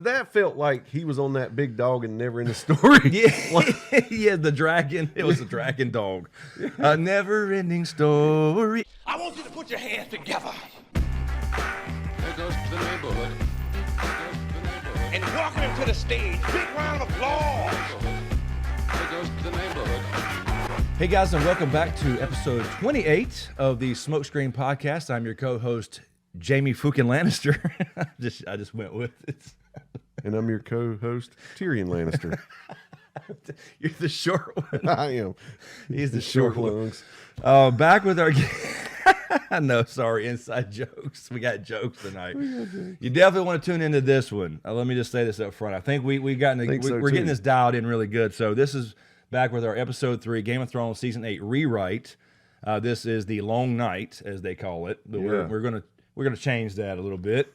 That felt like he was on that big dog and never in the story. Yeah, yeah, the dragon. It was a dragon dog. A never-ending story. I want you to put your hands together. There goes to the neighborhood. There goes to the neighborhood. And welcome him to the stage. Big round of applause. There goes to the neighborhood. Hey guys, and welcome back to episode 28 of the SmokeScreen podcast. I'm your co-host, Jamie fucking Lannister. I just went with it. And I'm your co-host, Tyrion Lannister. You're the short one. I am. He's the short one. lungs. Back with our... No, sorry, inside jokes. We got jokes tonight. You definitely want to tune into this one. Let me just say this up front. I think we're getting this dialed in really good. So this is back with our episode 3, Game of Thrones season 8 rewrite. This is the long night, as they call it. But Yeah. we're gonna change that a little bit.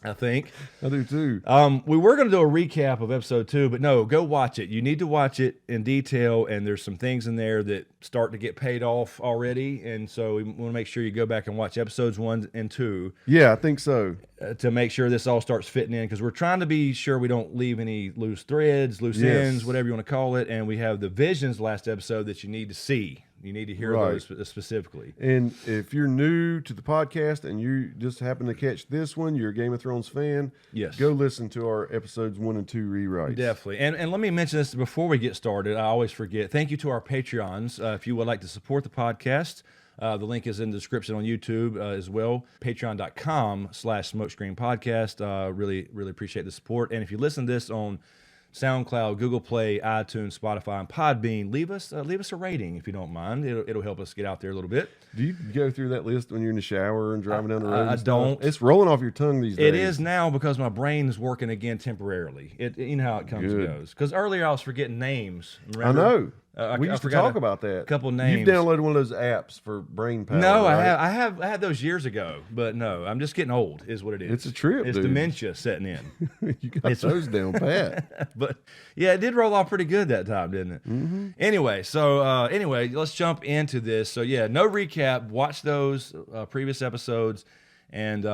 I think. I do too. We were going to do a recap of episode 2, but no, go watch it. You need to watch it in detail, and there's some things in there that start to get paid off already, and so we want to make sure you go back and watch episodes 1 and 2 Yeah, I think so. to make sure this all starts fitting in, because we're trying to be sure we don't leave any loose threads, loose Yes. ends, whatever you want to call it, and we have the visions last episode that you need to see. You need to hear Right. those specifically. And if you're new to the podcast and you just happen to catch this one, you're a Game of Thrones fan, Yes. go listen to our episodes 1 and 2 rewrites. Definitely. And let me mention this before we get started. I always forget. Thank you to our Patreons. If you would like to support the podcast, the link is in the description on YouTube as well. Patreon.com/smokescreen podcast. Really appreciate the support. And if you listen to this on SoundCloud, Google Play, iTunes, Spotify, and Podbean, leave us a rating if you don't mind. It'll help us get out there a little bit. Do you go through that list when you're in the shower and driving down the road? I and stuff? don't. It's rolling off your tongue these days. It is now because my brain is working again temporarily. You know how it comes Good. and goes. Because earlier I was forgetting names. I Remember? know. I We used to forgot talk a about that. couple names. You've downloaded one of those apps for brain power. No, right? I had those years ago, but no, I'm just getting old, is what it is. It's a trip, It's dude. dementia setting in. You got those down pat. But yeah, it did roll off pretty good that time, didn't it? Mm-hmm. Anyway, so let's jump into this. So yeah, no recap. Watch those previous episodes, and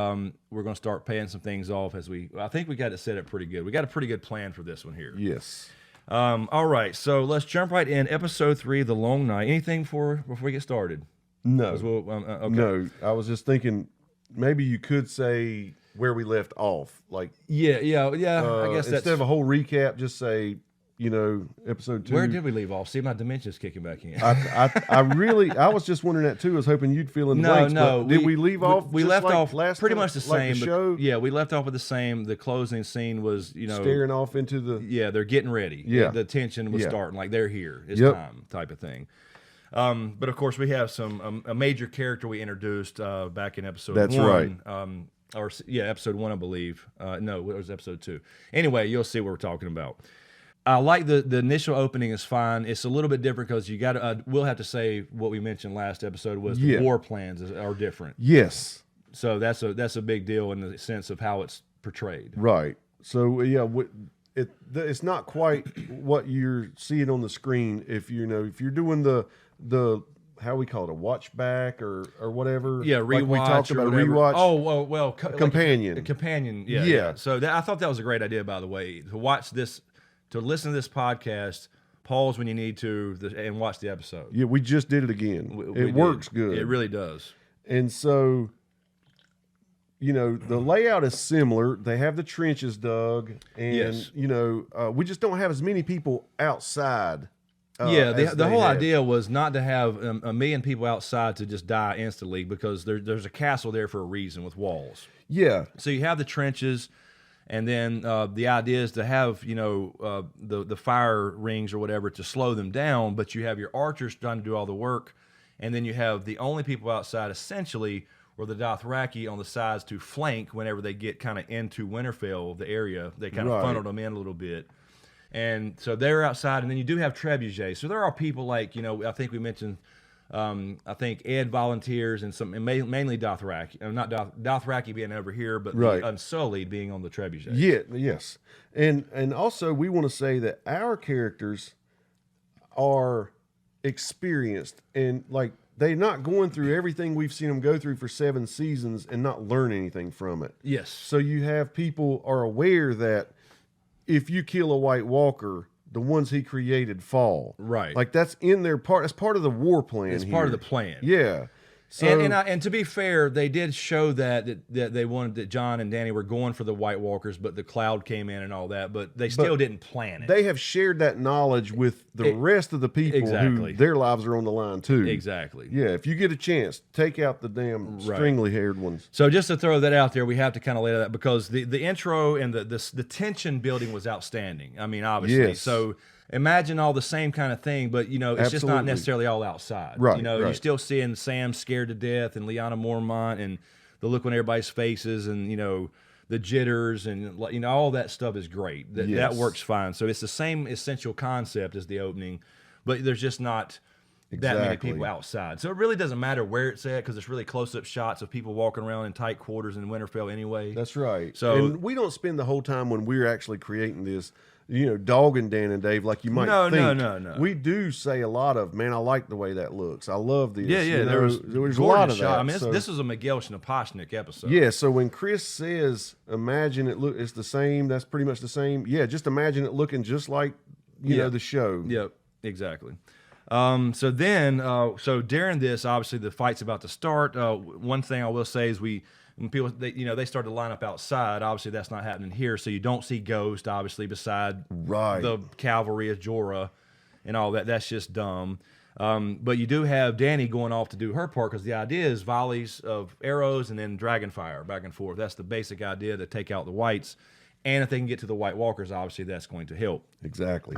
we're going to start paying some things off as I think we got it set up pretty good. We got a pretty good plan for this one here. Yes. All right, so let's jump right in. Episode 3, The Long Night. Anything before we get started? No. Okay. No. I was just thinking maybe you could say where we left off. Like, Yeah. I guess that's... instead of a whole recap, just say, episode 2. Where did we leave off? See, my dementia's kicking back in. I was just wondering that too. I was hoping you'd fill in the blanks. No. But did we leave off? We just left like off last pretty time, much the like same. The show, Yeah, we left off with the same. The closing scene was, staring off into the. Yeah, they're getting ready. Yeah. The tension was Yeah. starting. Like, they're here. It's Yep. time type of thing. But of course, we have a major character we introduced back in episode 1. That's right. Episode 1, I believe. No, it was episode 2. Anyway, you'll see what we're talking about. I like the initial opening is fine. It's a little bit different because you got to. We'll have to say what we mentioned last episode was the war plans are different. Yes. So that's a big deal in the sense of how it's portrayed. Right. So yeah, it's not quite what you're seeing on the screen. If you're doing the how we call it, a watch back or whatever. Yeah, rewatch. Like we talked about or whatever. rewatch. Oh well, companion. A companion. Yeah. Yeah. So I thought that was a great idea, by the way, to watch this, to listen to this podcast. Pause when you need to, and watch the episode. Yeah, we just did it again. It works good. It really does. And so, the layout is similar. They have the trenches dug, and Yes. we just don't have as many people outside. The whole idea was not to have a million people outside to just die instantly, because there's a castle there for a reason with walls. Yeah, So you have the trenches, and then the idea is to have the fire rings or whatever to slow them down, but you have your archers trying to do all the work, and then you have the only people outside essentially were the Dothraki on the sides to flank whenever they get kind of into Winterfell, the area. They kind of Right. funneled them in a little bit. And so they're outside, and then you do have trebuchets. So there are people like, I think we mentioned, I think Ed volunteers, and mainly Dothraki. Not Dothraki being over here, but Right. the Unsullied being on the trebuchet. yeah, yes. And also we want to say that our characters are experienced, and like they're not going through everything we've seen them go through for 7 seasons and not learn anything from it. Yes. So you have people are aware that if you kill a White Walker, the ones he created fall. Right. Like that's in their part. That's part of the war plan. It's part of the plan. Yeah. So, and to be fair, they did show that they wanted that Jon and Dany were going for the White Walkers, but the cloud came in and all that. But they still didn't plan it. They have shared that knowledge with the rest of the people who their lives are on the line too. Exactly. Yeah. If you get a chance, take out the damn stringly-haired ones. So just to throw that out there, we have to kind of lay that because the intro and the tension building was outstanding. I mean, obviously. Yes. So imagine all the same kind of thing, but it's just not necessarily all outside. Right. You're still seeing Sam scared to death and Lyanna Mormont and the look on everybody's faces and the jitters and all that stuff is great. That works fine. So it's the same essential concept as the opening, but there's just not that many people outside. So it really doesn't matter where it's at because it's really close-up shots of people walking around in tight quarters in Winterfell anyway. That's right. So and we don't spend the whole time when we're actually creating this, dogging Dan and Dave like you might think. No. We do say a lot of, man, I like the way that looks. I love this. Yeah. There's a lot of shot. that. I mean, this is a Miguel Schnaposhnik episode. Yeah, so when Chris says, imagine it's the same, that's pretty much the same. Yeah, just imagine it looking just like, the show. Yep, exactly. So during this, obviously the fight's about to start. One thing I will say is when people they start to line up outside. Obviously that's not happening here, so you don't see Ghost obviously beside the cavalry of Jorah and all that. That's just dumb. But you do have Dany going off to do her part because the idea is volleys of arrows and then dragon fire back and forth. That's the basic idea to take out the whites, and if they can get to the White Walkers, obviously that's going to help. Exactly.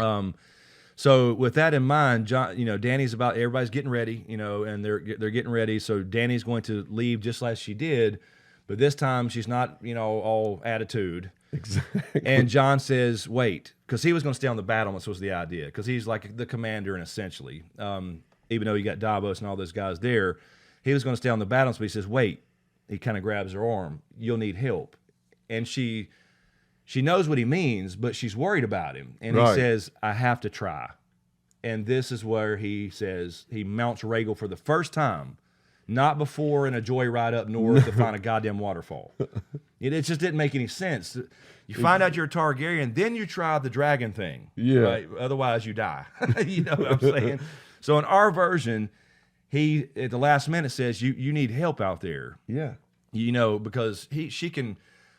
So with that in mind, Jon, Dany's everybody's getting ready, and they're getting ready. So Dany's going to leave just like she did, but this time she's not, all attitude. Exactly. And Jon says, wait, because he was going to stay on the battlements was the idea, because he's like the commander, and essentially, even though you got Davos and all those guys there, he was going to stay on the battlements, but he says, wait. He kind of grabs her arm. You'll need help. And she knows what he means, but she's worried about him. And he says, I have to try. And this is where he says he mounts Rhaegal for the first time, not before in a joyride up north to find a goddamn waterfall. It just didn't make any sense. You find out you're a Targaryen, then you try the dragon thing. Yeah. Right? Otherwise, you die. You know what I'm saying? So in our version, he, at the last minute, says, you need help out there. Yeah. Because she can...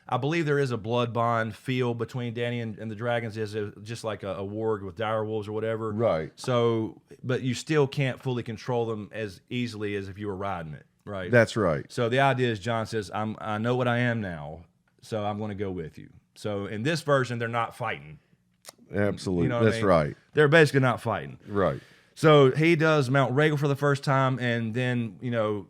I believe there is a blood bond feel between Dany and the dragons, just like a warg with dire wolves or whatever. Right. So, but you still can't fully control them as easily as if you were riding it, right? That's right. So the idea is Jon says, I know what I am now, so I'm going to go with you. So in this version, they're not fighting. Absolutely. That's right. They're basically not fighting. Right. So he does mount Rhaegal for the first time, and then,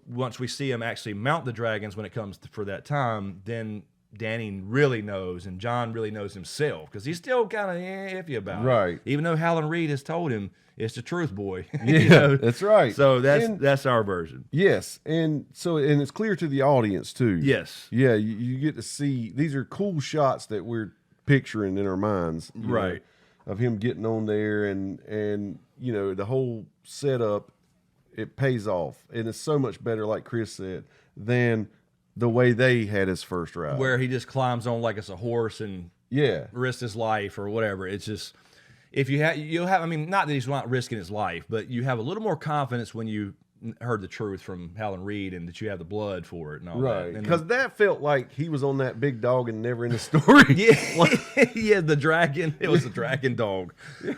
once we see him actually mount the dragons when it comes for that time, then Dany really knows, and Jon really knows himself, because he's still kind of iffy about it. Even though Howland Reed has told him it's the truth, boy. Yeah, that's right. So that's our version. Yes, and it's clear to the audience too. Yes. Yeah, you get to see these are cool shots that we're picturing in our minds, right? Of him getting on there, and the whole setup. It pays off, and it's so much better, like Chris said, than the way they had his first ride, where he just climbs on like it's a horse and risks his life or whatever. It's just, if you'll have. I mean, not that he's not risking his life, but you have a little more confidence when you heard the truth from Howland Reed and that you have the blood for it and all that. Because that felt like he was on that big dog and never in the story. Yeah, the dragon. It was a dragon dog.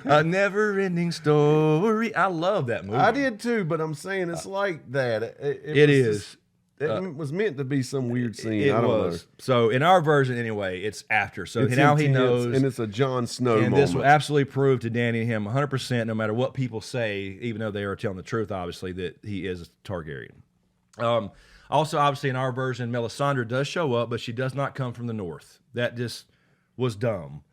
A never-ending story. I love that movie. I did too, but I'm saying it's like that. It is. It was meant to be some weird scene. I don't know. So in our version, anyway, it's after. So now intense, he knows, and it's a Jon Snow and moment. this will absolutely prove to Dany and him 100%, no matter what people say, even though they are telling the truth, obviously, that he is a Targaryen. Also, obviously, in our version, Melisandre does show up, but she does not come from the north. That just was dumb.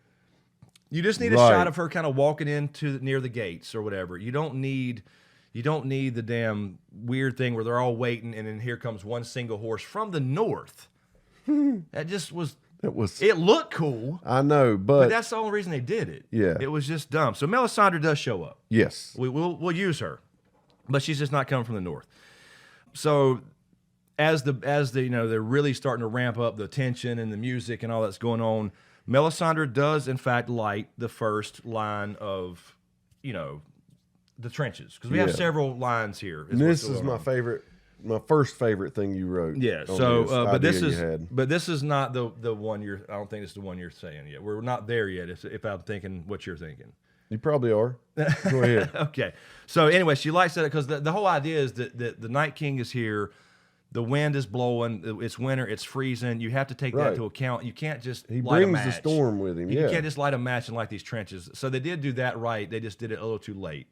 You just need a shot of her kind of walking into near the gates or whatever. You don't need the damn weird thing where they're all waiting and then here comes one single horse from the north. That just was... It looked cool. I know, but that's the only reason they did it. Yeah. It was just dumb. So Melisandre does show up. Yes. We'll use her. But she's just not coming from the north. So as they're really starting to ramp up the tension and the music and all that's going on, Melisandre does, in fact, light the first line of, the trenches. Because we have several lines here. And this is my first favorite thing you wrote. Yeah, but this is not the one I don't think it's the one you're saying yet. We're not there yet, if I'm thinking what you're thinking. You probably are. Go ahead. Okay. So anyway, she likes that because the whole idea is that the Night King is here. The wind is blowing. It's winter. It's freezing. You have to take that into account. You can't just light a match. He brings the storm with him. You can't just light a match and light these trenches. So they did do that right. They just did it a little too late.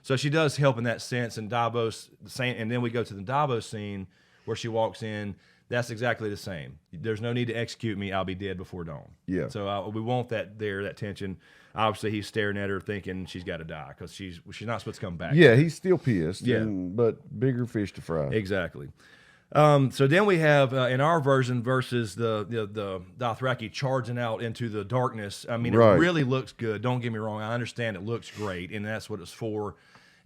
So she does help in that sense. And Davos, and then we go to the Davos scene where she walks in. That's exactly the same. There's no need to execute me. I'll be dead before dawn. Yeah. So we want that tension. Obviously, he's staring at her, thinking she's got to die because she's not supposed to come back. Yeah, he's still pissed. Yeah. But bigger fish to fry. Exactly. So then we have in our version versus the Dothraki charging out into the darkness. I mean, it really looks good. Don't get me wrong. I understand it looks great, and that's what it's for.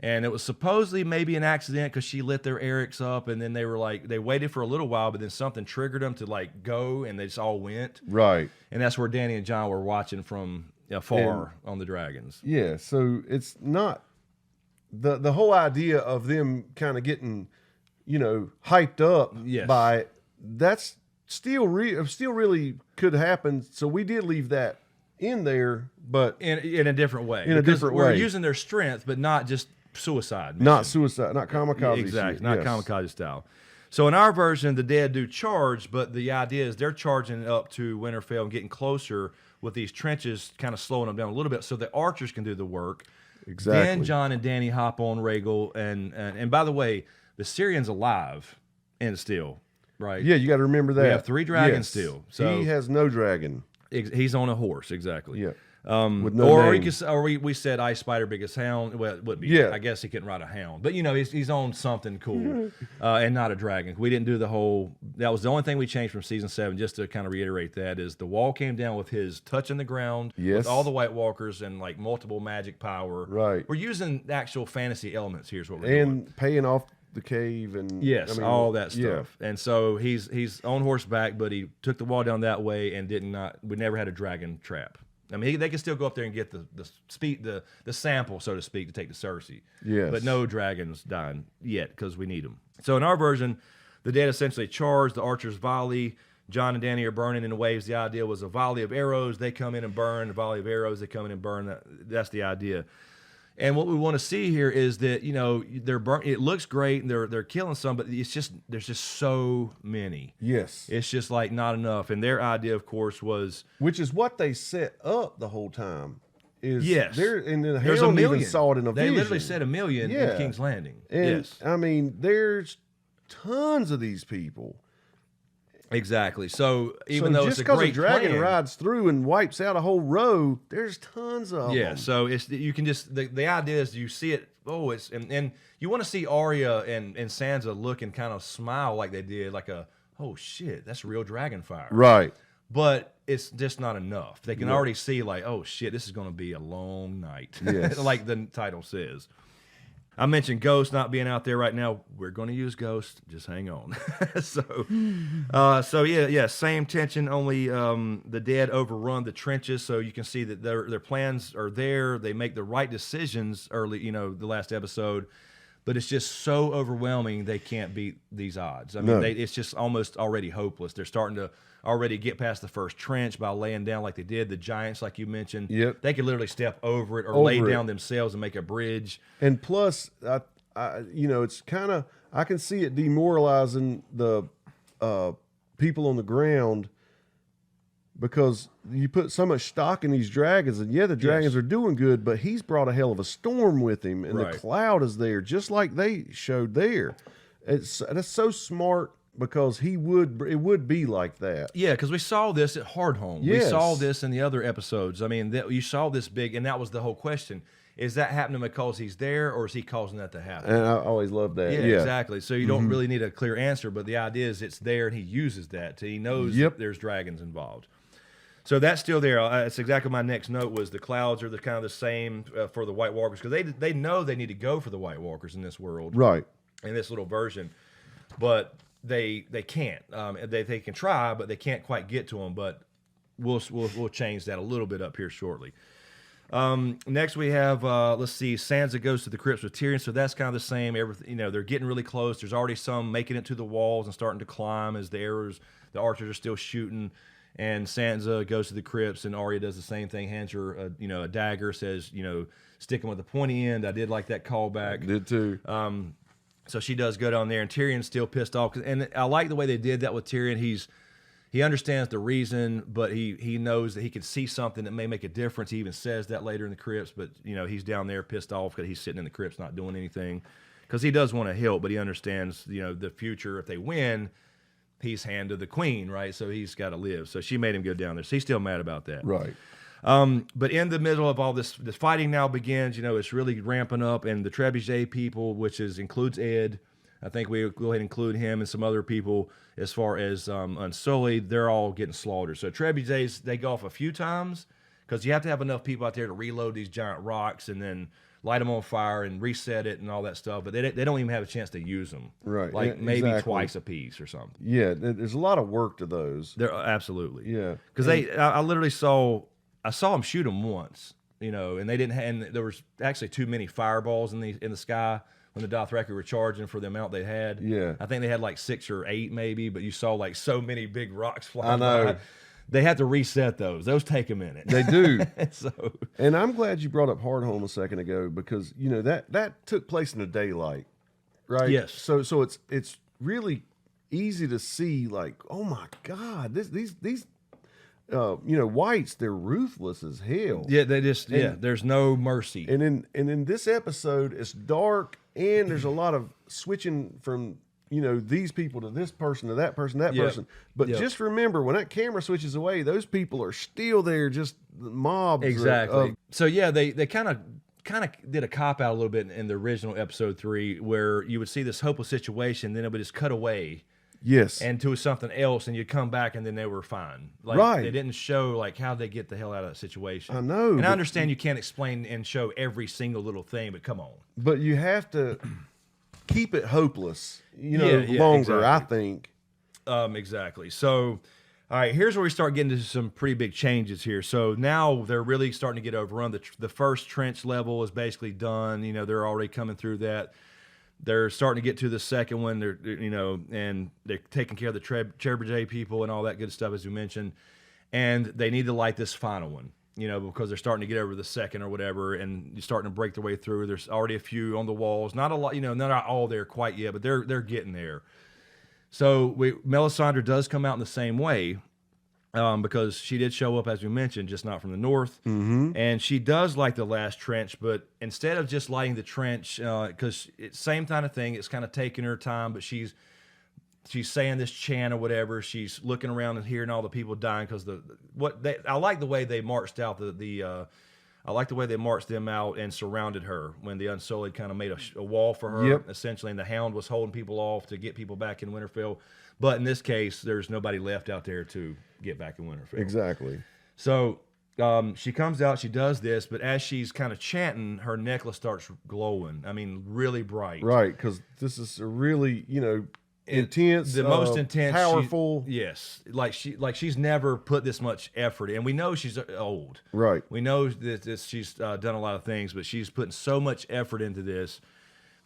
And it was supposedly maybe an accident because she lit their Erics up, and then they waited for a little while, but then something triggered them to go, and they just all went. Right. And that's where Danny and John were watching from afar on the dragons. Yeah. So it's not the whole idea of them kind of getting, hyped up by it. That's still really could happen. So we did leave that in there, but in a different way. We're using their strength, but not just suicide. Not suicide, not kamikaze. Exactly, not kamikaze style. So in our version, the dead do charge, but the idea is they're charging up to Winterfell and getting closer with these trenches, kind of slowing them down a little bit, so the archers can do the work. Exactly. Then John and Danny hop on Rhaegal, and by the way, the Syrian's alive and still, right? Yeah, you got to remember that. We have 3 dragons still. So he has no dragon. He's on a horse, exactly. Yeah. With no name. We said Ice Spider, biggest hound. Well, it would be. Yeah. I guess he couldn't ride a hound, but he's on something cool, and not a dragon. We didn't do the whole. That was the only thing we changed from season 7. Just to kind of reiterate that is the wall came down with his touching the ground. Yes. With all the White Walkers and multiple magic power. Right. We're using actual fantasy elements. Here's what we're doing. And paying off the cave and all that stuff. Yeah. And so he's on horseback, but he took the wall down that way and we never had a dragon trap. I mean, they can still go up there and get the sample, so to speak, to take to Cersei. Yes. But no dragons dying yet because we need them. So in our version, the dead essentially charge, the archers volley. John and Danny are burning in waves. The idea was a volley of arrows. They come in and burn. A volley of arrows. They come in and burn. That's the idea. And what we want to see here is that they're it looks great and they're killing some, but there's just so many. Yes, it's just not enough. And their idea, of course, was which is what they set up the whole time. There's a million. Even saw it in a vision. They literally said 1 million in King's Landing. And, I mean, there's tons of these people. Exactly. So even though just it's a great dragon plan, rides through and wipes out a whole row, there's tons of them. Yeah. So you can just the idea is you see it. Oh, and you want to see Arya and Sansa look and kind of smile like they did, oh shit, that's real dragon fire. Right. But it's just not enough. They can already see oh shit, this is going to be a long night. Yes. Like the title says. I mentioned Ghost not being out there right now. We're going to use Ghost. Just hang on. Same tension. Only the dead overrun the trenches, so you can see that their plans are there. They make the right decisions early. The last episode, but it's just so overwhelming. They can't beat these odds. I mean, it's just almost already hopeless. They're starting to already get past the first trench by laying down like they did. The giants, like you mentioned, they could literally step over it or lay down themselves and make a bridge. And plus, it's kind of, I can see it demoralizing the people on the ground because you put so much stock in these dragons, and the dragons are doing good, but he's brought a hell of a storm with him, and the cloud is there, just like they showed there. That's so smart. Because it would be like that. Yeah, because we saw this at Hardhome. Yes. We saw this in the other episodes. I mean, you saw this big, and that was the whole question. Is that happening because he's there, or is he causing that to happen? And I always love that. Yeah, exactly. So you don't really need a clear answer, but the idea is it's there, and he uses that. He knows that there's dragons involved. So that's still there. That's exactly my next note was the clouds are kind of the same for the White Walkers, because they know they need to go for the White Walkers in this world. Right. In this little version. But they can't. They can try, but they can't quite get to them. But we'll change that a little bit up here shortly. Next we have let's see, Sansa goes to the crypts with Tyrion, so that's kind of the same. Everything, they're getting really close. There's already some making it to the walls and starting to climb as the archers are still shooting. And Sansa goes to the crypts, and Arya does the same thing. Hands her a dagger, says stick him with the pointy end. I did like that callback. Did too. So she does go down there, and Tyrion's still pissed off. And I like the way they did that with Tyrion. He understands the reason, but he knows that he can see something that may make a difference. He even says that later in the crypts, but he's down there pissed off because he's sitting in the crypts not doing anything, because he does want to help, but he understands the future. If they win, he's hand to the queen, right? So he's got to live. So she made him go down there. So he's still mad about that, Right. But in the middle of all this fighting now begins. It's really ramping up, and the Trebuchet people, which includes Ed. I think we'll go ahead and include him and some other people as far as Unsullied. They're all getting slaughtered. So Trebuchets, they go off a few times because you have to have enough people out there to reload these giant rocks and then light them on fire and reset it and all that stuff. But they don't even have a chance to use them. Right. Like maybe exactly. twice a piece or something. Yeah, there's a lot of work to those. They're absolutely. Yeah. Because I literally saw them shoot them once, and they didn't. And there was actually too many fireballs in the sky when the Dothraki were charging for the amount they had. Yeah. I think they had like 6 or 8 maybe, but you saw like so many big rocks flying. I know. By. They have to reset those. Those take a minute. They do. So, and I'm glad you brought up Hardhome a second ago, because that took place in the daylight, right? Yes. So it's really easy to see, like, oh my God, these whites, they're ruthless as hell. yeah, there's no mercy. And in this episode, it's dark, and there's a lot of switching from these people to this person to that person, person. But just remember, when that camera switches away, those people are still there, just mobs. Exactly. So yeah, they kind of did a cop out a little bit in the original episode 3, where you would see this hopeless situation, then it would just cut away. Yes. And to something else, and you'd come back, and then they were fine. Like, right. They didn't show like how they get the hell out of that situation. I know. And I understand you can't explain and show every single little thing, but come on. But you have to keep it hopeless, longer, exactly. I think. Exactly. So, all right, here's where we start getting into some pretty big changes here. So now they're really starting to get overrun. The first trench level is basically done. They're already coming through that. They're starting to get to the second one. They're, and they're taking care of the Trebuchet people and all that good stuff, as we mentioned. And they need to light this final one, because they're starting to get over the second or whatever, and you're starting to break their way through. There's already a few on the walls. Not a lot, not all there quite yet, but they're getting there. So Melisandre does come out in the same way, because she did show up, as we mentioned, just not from the north. Mm-hmm. And she does light the last trench, but instead of just lighting the trench, because it's same kind of thing, it's kind of taking her time, but she's saying this chant or whatever. She's looking around and hearing all the people dying, because I like the way they marched out I like the way they marched them out and surrounded her when the Unsullied kind of made a wall for her, essentially, and the Hound was holding people off to get people back in Winterfell. But in this case, there's nobody left out there to get back in Winterfell. Exactly. So she comes out, she does this, but as she's kind of chanting, her necklace starts glowing. I mean, really bright. Right, because this is a really, intense, the most intense, powerful. Yes, like she's never put this much effort in. We know she's old. Right. We know that she's done a lot of things, but she's putting so much effort into this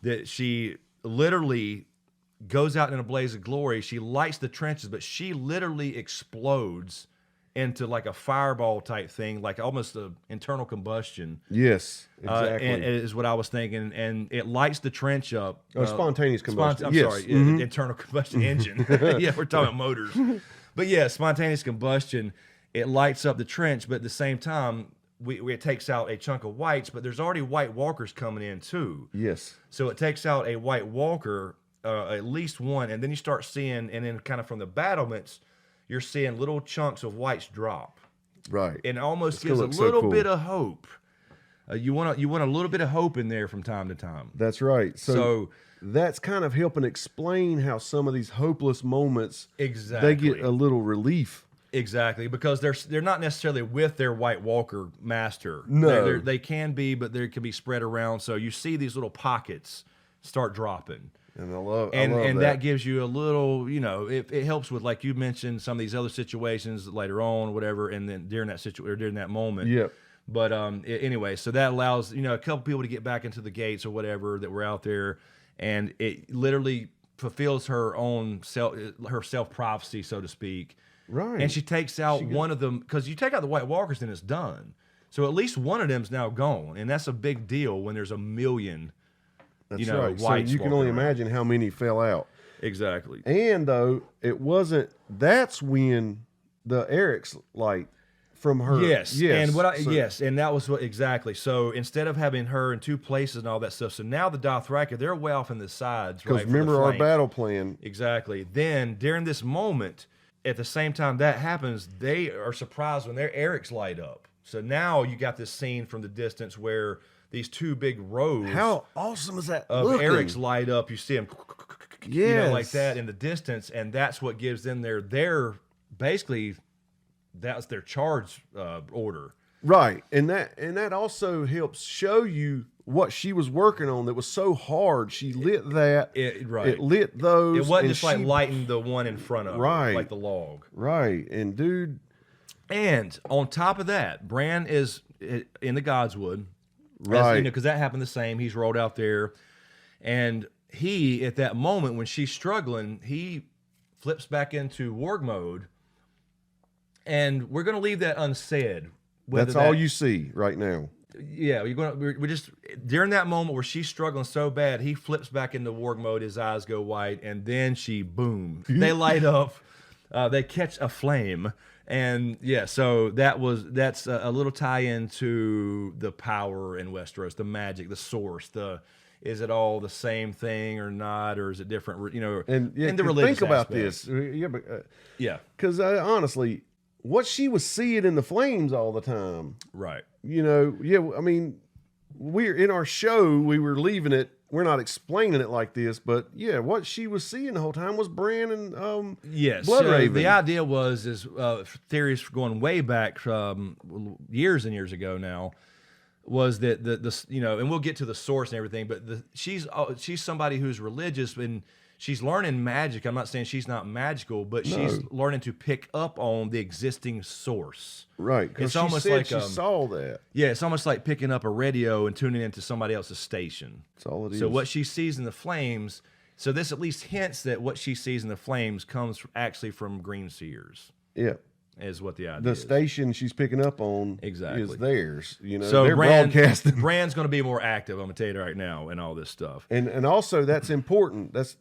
that she literally goes out in a blaze of glory. She lights the trenches, but she literally explodes into like a fireball type thing, like almost an internal combustion. Yes, exactly. And it is what I was thinking. And it lights the trench up. Spontaneous combustion. I'm sorry, internal combustion engine. Yeah, we're talking about motors. But yeah, spontaneous combustion. It lights up the trench, but at the same time, it takes out a chunk of whites, but there's already White Walkers coming in too. Yes. So it takes out a White Walker, at least one, and then you start seeing, and then kind of from the battlements, you're seeing little chunks of whites drop. Right. And it almost gives a little bit of hope. You want a little bit of hope in there from time to time. That's right. So that's kind of helping explain how some of these hopeless moments, exactly, they get a little relief. Exactly, because they're not necessarily with their White Walker master. No. They can be, but they can be spread around. So you see these little pockets start dropping. And I love that gives you a little, you know, it helps with, like you mentioned, some of these other situations later on, whatever, and then during that situation or during that moment. Yep. But anyway, so that allows, you know, a couple people to get back into the gates or whatever that were out there, and it literally fulfills her own self prophecy, so to speak. Right. And she takes out one of them, because you take out the White Walkers, then it's done. So at least one of them's now gone, and that's a big deal when there's a million. That's right. So you can only imagine how many fell out. Exactly. And though it wasn't, that's when the Eric's like from her. Yes. And and that was what exactly. So instead of having her in two places and all that stuff, so now the Dothraki, they're way off in the sides. Because remember our battle plan. Exactly. Then during this moment, at the same time that happens, they are surprised when their Eric's light up. So now you got this scene from the distance where these two big rows. How awesome is that? Of Eric's light up. You see them, you know, like that in the distance, and that's what gives them their basically that's their charge order. Right, and that also helps show you what she was working on. That was so hard. She lit that. It lit those. It wasn't just like lighting the one in front of her, like the log. Right, and dude. And on top of that, Bran is in the Godswood. Right. You know, because that happened the same. He's rolled out there. And he, at that moment, when she's struggling, he flips back into warg mode. And we're going to leave that unsaid. That's all you see right now. Yeah, we're just, during that moment where she's struggling so bad, he flips back into warg mode, his eyes go white, and then boom, they light up, they catch a flame. And yeah, so that's a little tie-in to the power in Westeros, the magic, the source, is it all the same thing or not, or is it different? You know, and the religious think about aspects. this, because honestly, what she was seeing in the flames all the time, right? You know, I mean, we're in our show, we were leaving it. We're not explaining it like this, but yeah, what she was seeing the whole time was Bran and Bloodraven. The idea was theories going way back years and years ago now, was that the you know, and we'll get to the source and everything, but she's somebody who's religious and she's learning magic. I'm not saying she's not magical, but she's learning to pick up on the existing source. Right, because she almost like she saw that. Yeah, it's almost like picking up a radio and tuning into somebody else's station. That's all it is. So what she sees in the flames, so this at least hints that what she sees in the flames comes actually from green seers. Yeah. Is what the idea the is. Station she's picking up on exactly is theirs. You know, so they're broadcasting. Bran's going to be more active, I'm going to tell you right now, and all this stuff. And also that's important. That's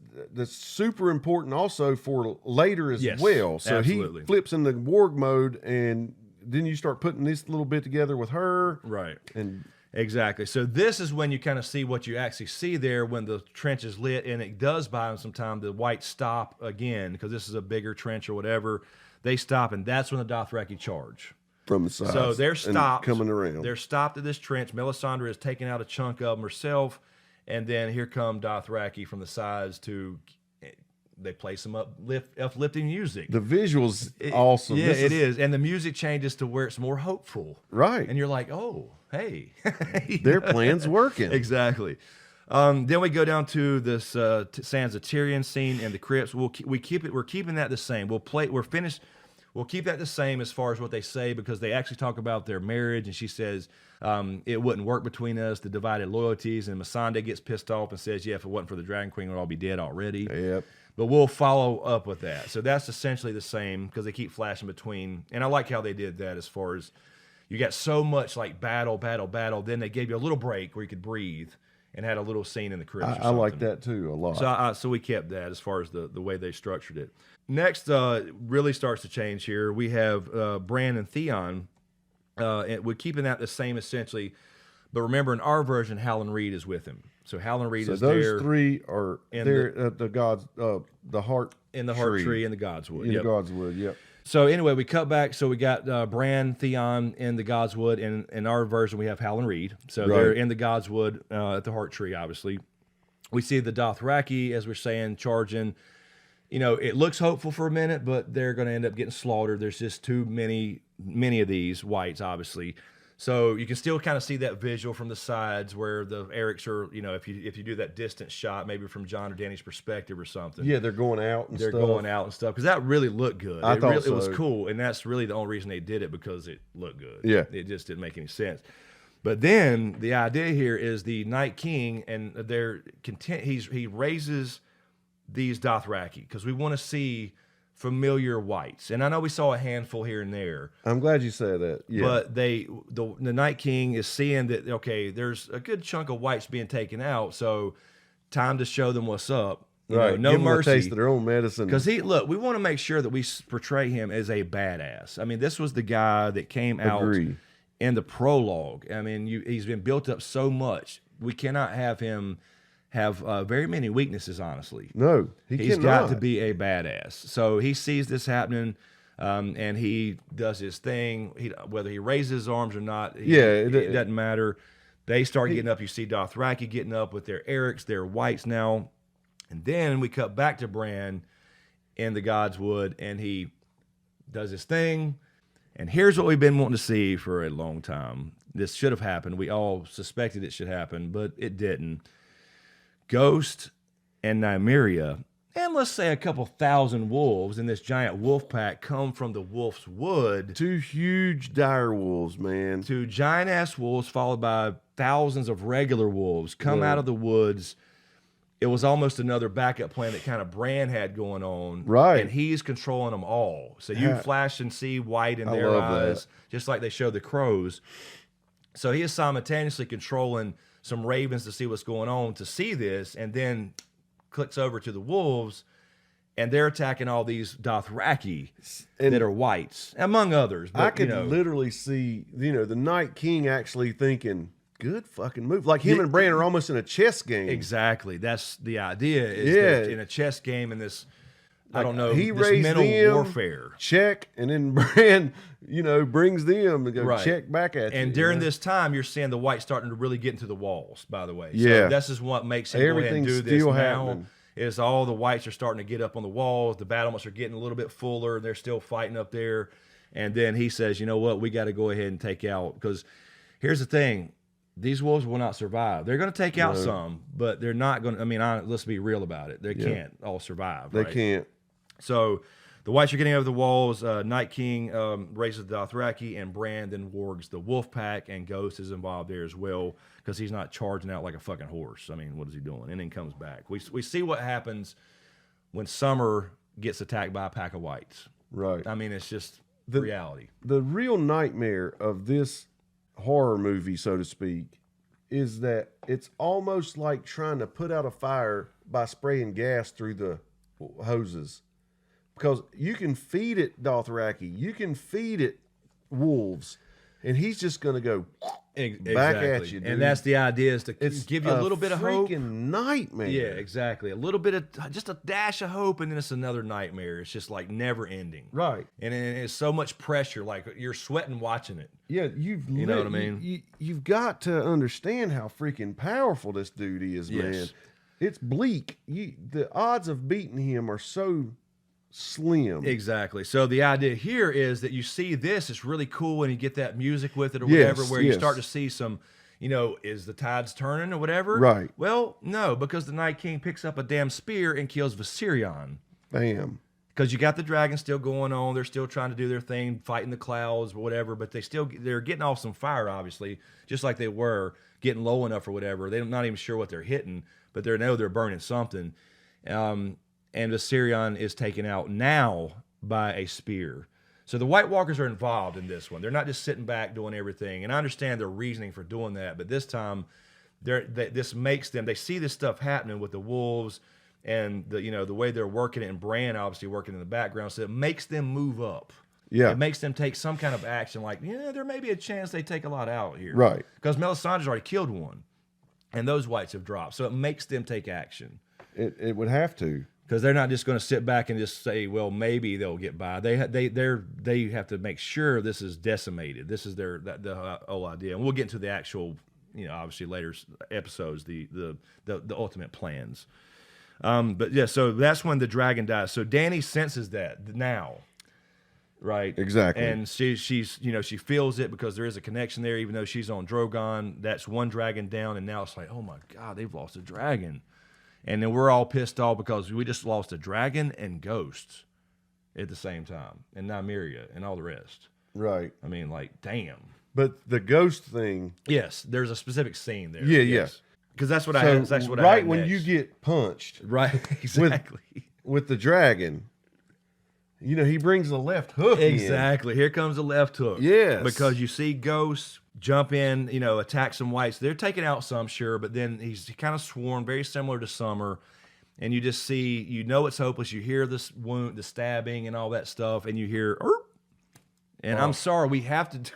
super important also for later as well. So absolutely. He flips into warg mode, and then you start putting this little bit together with her. Right. And exactly. So this is when you kind of see what you actually see there when the trench is lit, and it does buy them some time. The whites stop again because this is a bigger trench or whatever. They stop, and that's when the Dothraki charge. From the sides. So they're stopped. Coming around. They're stopped at this trench. Melisandre has taken out a chunk of them herself, and then here come Dothraki from the sides they play some uplifting music. The visual's awesome. Yeah, it is. And the music changes to where it's more hopeful. Right. And you're like, oh, hey. Their plan's working. Exactly. Then we go down to this Sansa Tyrion scene in the crypts. We're keeping that the same. We'll keep that the same as far as what they say, because they actually talk about their marriage, and she says it wouldn't work between us, the divided loyalties, and Melisandre gets pissed off and says, yeah, if it wasn't for the Dragon Queen, we'd all be dead already. Yep. But we'll follow up with that. So that's essentially the same, because they keep flashing between, and I like how they did that as far as you got so much like battle, then they gave you a little break where you could breathe, and had a little scene in the crypts. I like that too a lot. So we kept that as far as the way they structured it. Next, really starts to change here. We have Bran and Theon. And we're keeping that the same essentially, but remember in our version, Howland Reed is with him. So Howland Reed is there. So those three are there at the gods, the heart in the heart tree in the Godswood. In the Godswood, yep. So anyway, we cut back. So we got Bran, Theon in the Godswood, and in our version we have Howland Reed. So they're in the Godswood at the Heart Tree. Obviously, we see the Dothraki, as we're saying, charging. You know, it looks hopeful for a minute, but they're going to end up getting slaughtered. There's just too many of these whites, obviously. So you can still kind of see that visual from the sides where the Erics are, if you do that distant shot, maybe from John or Danny's perspective or something. Yeah, they're going out and they're stuff. going out and stuff because that really looked good. I thought It was so. cool, and that's really the only reason they did it, because it looked good. Yeah, it just didn't make any sense. But then the idea here is the Night King, and they're content. He raises these Dothraki because we want to see familiar whites, and I know we saw a handful here and there. I'm glad you said that. Yeah, but the Night King is seeing that, okay, there's a good chunk of whites being taken out, so time to show them what's up. Right, no give mercy. them a taste of their own medicine. Because we want to make sure that we portray him as a badass. I mean, this was the guy that came out in the prologue. I mean, he's been built up so much. We cannot have him have very many weaknesses, honestly. No, he's got to be a badass. So he sees this happening, and he does his thing. Whether he raises his arms or not, it doesn't matter. They start getting up. You see Dothraki getting up with their Erics, their whites now. And then we cut back to Bran in the Godswood, and he does his thing. And here's what we've been wanting to see for a long time. This should have happened. We all suspected it should happen, but it didn't. Ghost and Nymeria, and let's say a couple thousand wolves in this giant wolf pack, come from the Wolf's Wood. 2 huge dire wolves, man. 2 giant-ass wolves followed by thousands of regular wolves come out of the woods. It was almost another backup plan that kind of Bran had going on. Right. And he's controlling them all. So you flash and see white in their eyes, just like they show the crows. So he is simultaneously controlling some ravens to see what's going on, to see this, and then clicks over to the wolves, and they're attacking all these Dothraki that are whites, among others. But, I could literally see, the Night King actually thinking, good fucking move. Like him and Bran are almost in a chess game. Exactly. That's the idea, is in a chess game, in this, I don't know, he this raised mental them, warfare. Check, and then Bran, brings them and go check back at you. And during this time, you're seeing the white starting to really get into the walls, by the way. Yeah. So this is what makes him go ahead and do this still now. happening. Is all the whites are starting to get up on the walls. The battlements are getting a little bit fuller. They're still fighting up there. And then he says, you know what? We got to go ahead and take out. Because here's the thing. These wolves will not survive. They're going to take out some, but they're not going to. I mean, let's be real about it. They can't all survive. They can't. So the whites are getting over the walls. Night King raises the Dothraki, and Bran then wargs the wolf pack, and Ghost is involved there as well, because he's not charging out like a fucking horse. I mean, what is he doing? And then comes back. We see what happens when Summer gets attacked by a pack of whites. Right. I mean, it's just reality. The real nightmare of this horror movie, so to speak, is that it's almost like trying to put out a fire by spraying gas through the hoses. Because you can feed it Dothraki, you can feed it wolves, and he's just going to go back at you, dude. And that's the idea, is to give you a little bit of hope. Freaking nightmare. Yeah, exactly. A little bit of, just a dash of hope, and then it's another nightmare. It's just like never ending. Right. And it's so much pressure, like you're sweating watching it. Yeah, you know what I mean? You've got to understand how freaking powerful this dude is, man. It's bleak. The odds of beating him are so slim. Exactly. So the idea here is that you see this, it's really cool, and you get that music with it or whatever, where you start to see some, is the tides turning or whatever? Right. Well, no, because the Night King picks up a damn spear and kills Viserion. Bam. Because you got the dragon still going on, they're still trying to do their thing, fighting the clouds or whatever, but they're getting off some fire, obviously, just like they were getting low enough or whatever. They're not even sure what they're hitting, but they know they're burning something. And Viserion is taken out now by a spear. So the White Walkers are involved in this one. They're not just sitting back doing everything. And I understand their reasoning for doing that, but this time, this makes them. They see this stuff happening with the wolves, and the way they're working it, and Bran obviously working in the background. So it makes them move up. Yeah, it makes them take some kind of action. Like, there may be a chance they take a lot out here, right? Because Melisandre's already killed one, and those whites have dropped. So it makes them take action. It would have to. Because they're not just going to sit back and just say, well, maybe they'll get by. They have to make sure this is decimated. This is the whole idea. And we'll get into the actual, obviously later episodes, the ultimate plans. But yeah, so that's when the dragon dies. So Dany senses that now. right? Exactly. And she's she feels it because there is a connection there, even though she's on Drogon. That's one dragon down, and now it's like, oh my God, they've lost a dragon. And then we're all pissed off because we just lost a dragon and ghosts at the same time, and Nymeria and all the rest. Right. I mean, like, damn. But the ghost thing. Yes, there's a specific scene there. Yeah, yes. Because that's what I So had. That's what I right had when next. you get punched, right, exactly. with the dragon, he brings the left hook. Exactly. Here comes the left hook. Yes. Because you see ghosts jump in, attack some whites. They're taking out some, sure, but then he's kind of sworn, very similar to Summer. And you just see, it's hopeless. You hear this wound, the stabbing, and all that stuff, and you hear, "Erp." And I'm sorry, we have to do.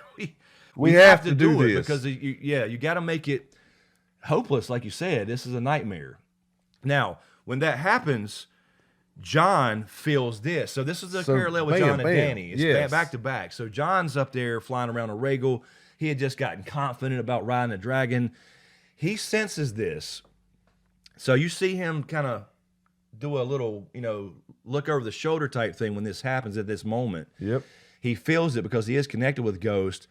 We have to do it this. because you got to make it hopeless, like you said. This is a nightmare. Now, when that happens, John feels this. So this is a parallel with John and Dany. It's back to back. So John's up there flying around a Rhaegal. He had just gotten confident about riding a dragon. He senses this. So you see him kind of do a little, look over the shoulder type thing when this happens at this moment. Yep. He feels it because he is connected with Ghost,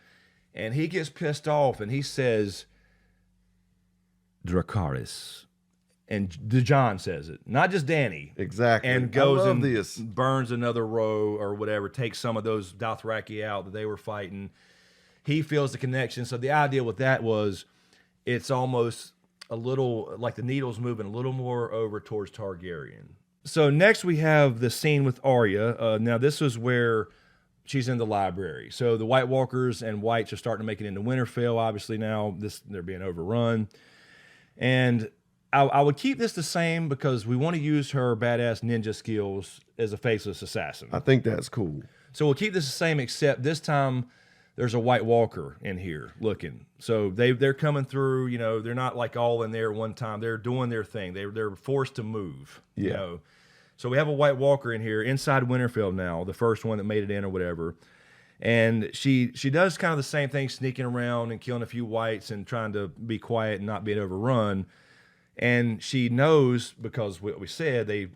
and he gets pissed off, and he says, Dracarys. And John says it, not just Dany. Exactly. And goes and burns another row or whatever, takes some of those Dothraki out that they were fighting. He feels the connection. So the idea with that was it's almost a little like the needle's moving a little more over towards Targaryen. So next we have the scene with Arya. Now this is where she's in the library. So the White Walkers and Whites are starting to make it into Winterfell. Obviously now they're being overrun. And I would keep this the same because we want to use her badass ninja skills as a faceless assassin. I think that's cool. So we'll keep this the same, except this time there's a White Walker in here looking. So they're coming through, they're not like all in there at one time. They're doing their thing. They're forced to move. Yeah. So we have a White Walker in here inside Winterfell now, the first one that made it in or whatever. And she does kind of the same thing, sneaking around and killing a few whites and trying to be quiet and not being overrun. And she knows, because what we said, they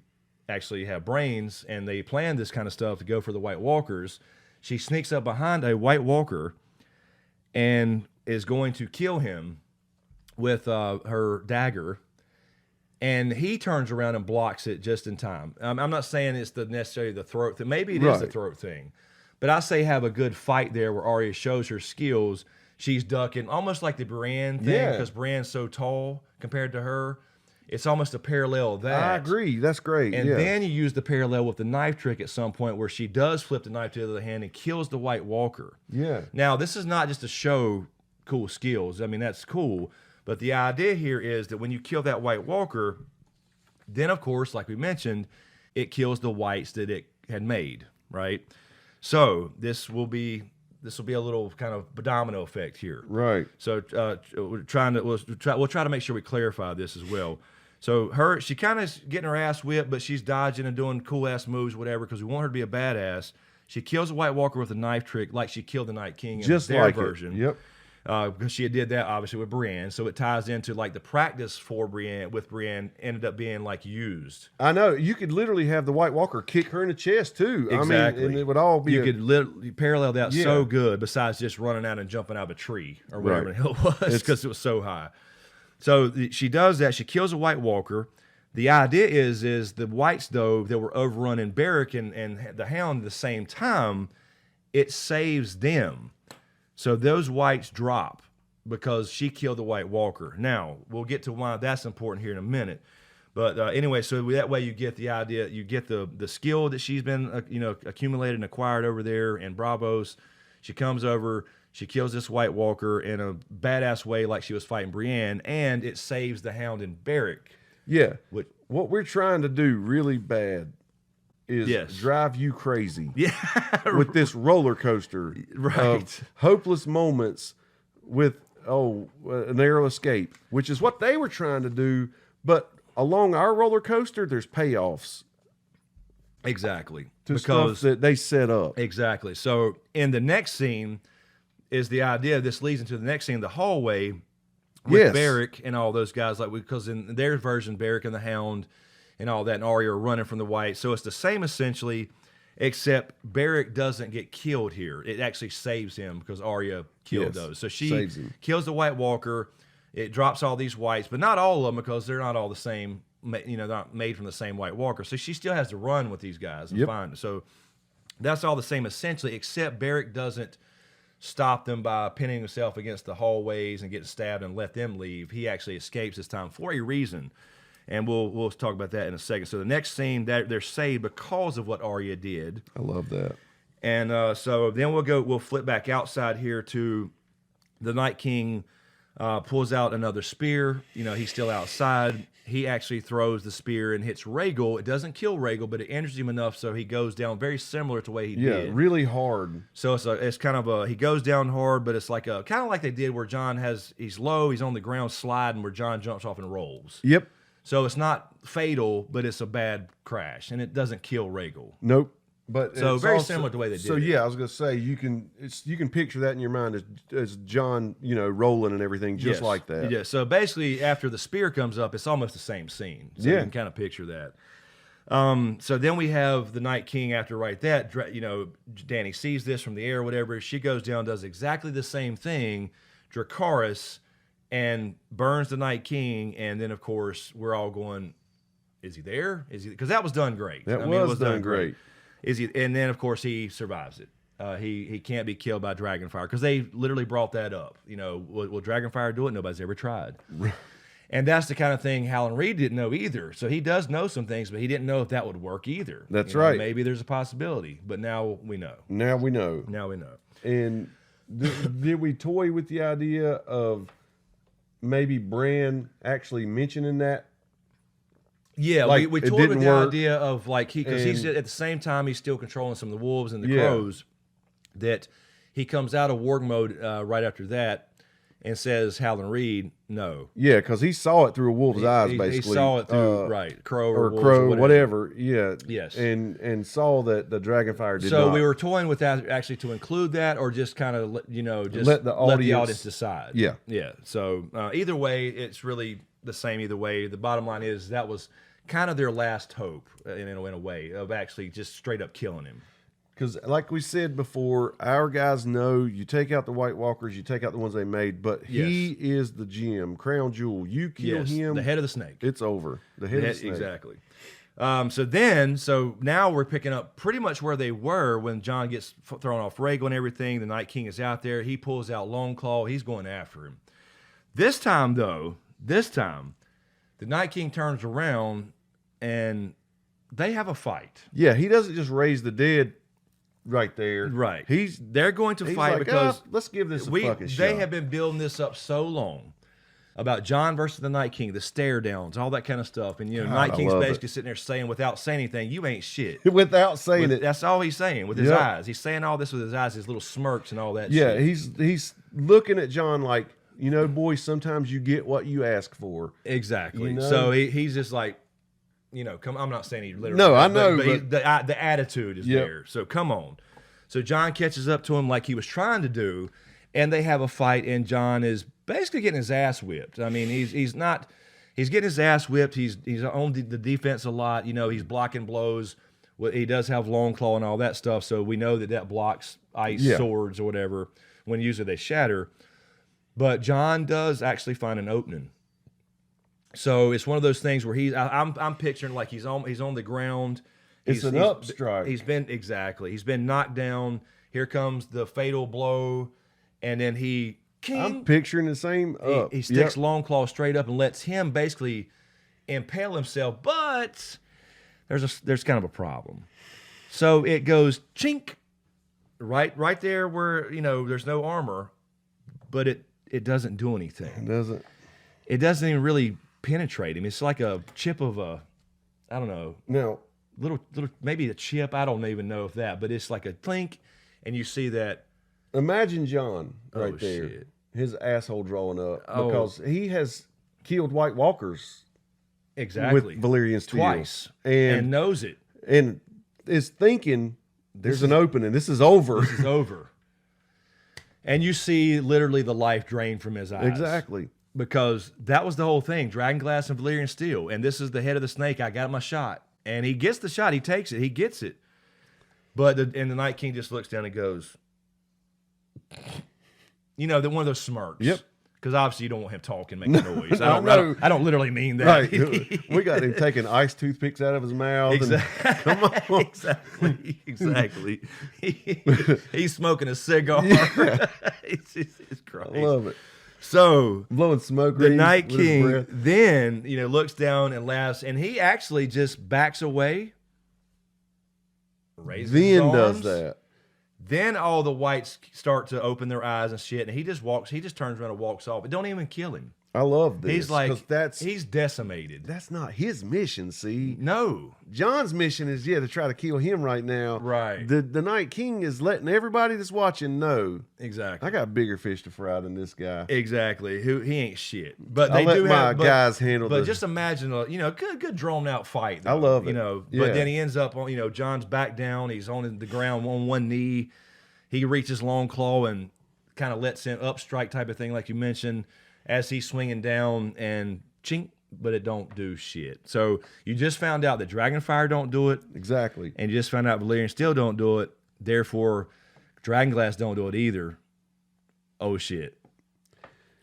actually have brains and they plan this kind of stuff to go for the White Walkers. She sneaks up behind a White Walker and is going to kill him with her dagger. And he turns around and blocks it just in time. I'm not saying it's necessarily the throat thing. Maybe it is the throat thing. But I say have a good fight there where Arya shows her skills. She's ducking, almost like the Brienne thing, because Brienne's so tall compared to her. It's almost a parallel of that. I agree. That's great. And then you use the parallel with the knife trick at some point where she does flip the knife to the other hand and kills the White Walker. Yeah. Now, this is not just to show cool skills. I mean, that's cool. But the idea here is that when you kill that White Walker, then, of course, like we mentioned, it kills the whites that it had made, right? So this will be a little kind of domino effect here. Right. So we'll try to make sure we clarify this as well. So she kind of is getting her ass whipped, but she's dodging and doing cool ass moves, whatever, because we want her to be a badass. She kills a White Walker with a knife trick, like she killed the Night King in Just their like version. Yep. Because she did that obviously with Brienne, so it ties into like the practice for Brienne ended up being like used. I know you could literally have the White Walker kick her in the chest too. Exactly, I mean, and it would all be. You could literally parallel that so good. Besides just running out and jumping out of a tree or whatever the hell it was, because it was so high. So she does that. She kills a White Walker. The idea is the whites though that were overrunning Barrack and the Hound at the same time, it saves them. So those whites drop because she killed the White Walker. Now, we'll get to why that's important here in a minute. But anyway, so that way you get the idea, you get the skill that she's been accumulated and acquired over there in Bravos. She comes over, she kills this White Walker in a badass way like she was fighting Brienne, and it saves the Hound and Barrack. Yeah. What we're trying to do really bad is drive you crazy. Yeah. With this roller coaster of hopeless moments with a narrow escape, which is what they were trying to do. But along our roller coaster, there's payoffs. Exactly. To stuff that they set up. Exactly. So in the next scene is the idea, this leads into the next scene, the hallway with Barrack and all those guys, because in their version, Barrack and the Hound and all that, and Arya are running from the White. So it's the same essentially, Except Beric doesn't get killed here. It actually saves him because Arya killed those. So she kills the White Walker. It drops all these whites, but not all of them because they're not all the same. Not made from the same White Walker. So she still has to run with these guys and find them. So that's all the same essentially, except Beric doesn't stop them by pinning himself against the hallways and getting stabbed and let them leave. He actually escapes this time for a reason. And we'll talk about that in a second. So the next scene, they're saved because of what Arya did. I love that. And so then we'll flip back outside here to the Night King pulls out another spear. He's still outside. He actually throws the spear and hits Rhaegal. It doesn't kill Rhaegal, but it injures him enough so he goes down very similar to the way he did. Yeah, really hard. So it's kind of he goes down hard, but it's like kind of like they did where he's low, he's on the ground sliding where Jon jumps off and rolls. Yep. So it's not fatal, but it's a bad crash, and it doesn't kill Rhaegal. Nope. But so very similar to the way they did. So yeah, I was gonna say you can picture that in your mind as Jon, rolling and everything just like that. Yeah. So basically, after the spear comes up, it's almost the same scene. So you can kind of picture that. So then we have the Night King after that. Dany sees this from the air, or whatever. She goes down, does exactly the same thing, Dracarys, and burns the Night King. And then of course we're all going, is he there? Is he? Because that was done great. It was done great. Is he? And then of course he survives it. He can't be killed by Dragonfire because they literally brought that up. Will Dragonfire do it? Nobody's ever tried. And that's the kind of thing Howland Reed didn't know either. So he does know some things, but he didn't know if that would work either. That's right. Maybe there's a possibility, but now we know. Now we know. And did we toy with the idea of maybe Bran actually mentioning that? Yeah, we toyed with the idea of because he's at the same time he's still controlling some of the wolves and the crows, that he comes out of warg mode right after that and says Howland Reed no. Yeah, because he saw it through a wolf's eyes basically. He saw it through crow or whatever. Yeah. Yes. And saw that the Dragonfire did not. So we were toying with that actually to include that or just kind of just let the audience decide. Yeah. Yeah. So either way, it's really the same either way. The bottom line is that was kind of their last hope in a way of actually just straight up killing him. Because like we said before, our guys know you take out the White Walkers, you take out the ones they made, but he is the gem, crown jewel. You kill him, the head of the snake. It's over. The head of the snake. Exactly. So now we're picking up pretty much where they were when Jon gets thrown off Rhaegal and everything. The Night King is out there. He pulls out Longclaw. He's going after him. This time, the Night King turns around and they have a fight. Yeah, he doesn't just raise the dead right there. Right. They're going to fight because let's give this a fucking shot. They have been building this up so long about Jon versus the Night King, the stare downs, all that kind of stuff. And Night King's basically sitting there saying without saying anything, you ain't shit. Without saying it. That's all he's saying with his eyes. He's saying all this with his eyes, his little smirks and all that shit. Yeah, he's looking at Jon like, boy, sometimes you get what you ask for. Exactly. So he's just like, I'm not saying he literally. No, I know. But the attitude is there. So come on. So Jon catches up to him like he was trying to do, and they have a fight, and Jon is basically getting his ass whipped. I mean, he's getting his ass whipped. He's on the defense a lot. He's blocking blows. He does have Longclaw and all that stuff, so we know that blocks ice swords or whatever. When usually they shatter. But Jon does actually find an opening. So it's one of those things where I'm picturing like he's on the ground. It's an up strike. He's been knocked down. Here comes the fatal blow, and then I'm picturing the same up. He sticks Longclaw straight up and lets him basically impale himself. But there's kind of a problem. So it goes chink right there where there's no armor, but it doesn't do anything. It doesn't even really penetrate him. It's like a chip of I don't know. No. Little maybe a chip. I don't even know if that, but it's like a clink, and you see that. Imagine Jon right there. Shit. His asshole drawing up because he has killed White Walkers. Exactly. With Valyrian steel. Twice. And knows it. And is thinking there's an opening. This is over. This is over. And you see literally the life drained from his eyes. Exactly. Because that was the whole thing. Dragonglass and Valyrian steel. And this is the head of the snake. I got my shot. And he gets the shot. He takes it. He gets it. But and the Night King just looks down and goes, you know, one of those smirks. Yep. Because obviously you don't want him talking, making noise. I know. I don't literally mean that. Right. We got him taking ice toothpicks out of his mouth. Exactly. And, come on. Exactly. He's smoking a cigar. Yeah. It's crazy. I love it. So Blowing smoke. the rings Night with his King breath. then, looks down and laughs, and he actually just backs away. Raises his Then does arms. that. Then all the whites start to open their eyes and shit, and he just turns around and walks off. It don't even kill him. I love this. He's like, 'cause he's decimated. that's not his mission, see? No. John's mission is, to try to kill him right now. Right. The Night King is letting everybody that's watching know, Exactly. I got bigger fish to fry than this guy. Exactly. He ain't shit. But I'll they let do my have guys handle But the- just imagine a good drawn out fight. Though, I love it. But Yeah. then he ends up on John's back down. He's on the ground on one knee. He reaches long claw and kind of lets him up strike type of thing, like you mentioned, as he's swinging down and chink, but it don't do shit. So you just found out that Dragonfire don't do it, Exactly. and you just found out Valyrian Steel don't do it. Therefore, Dragonglass don't do it either. Oh shit.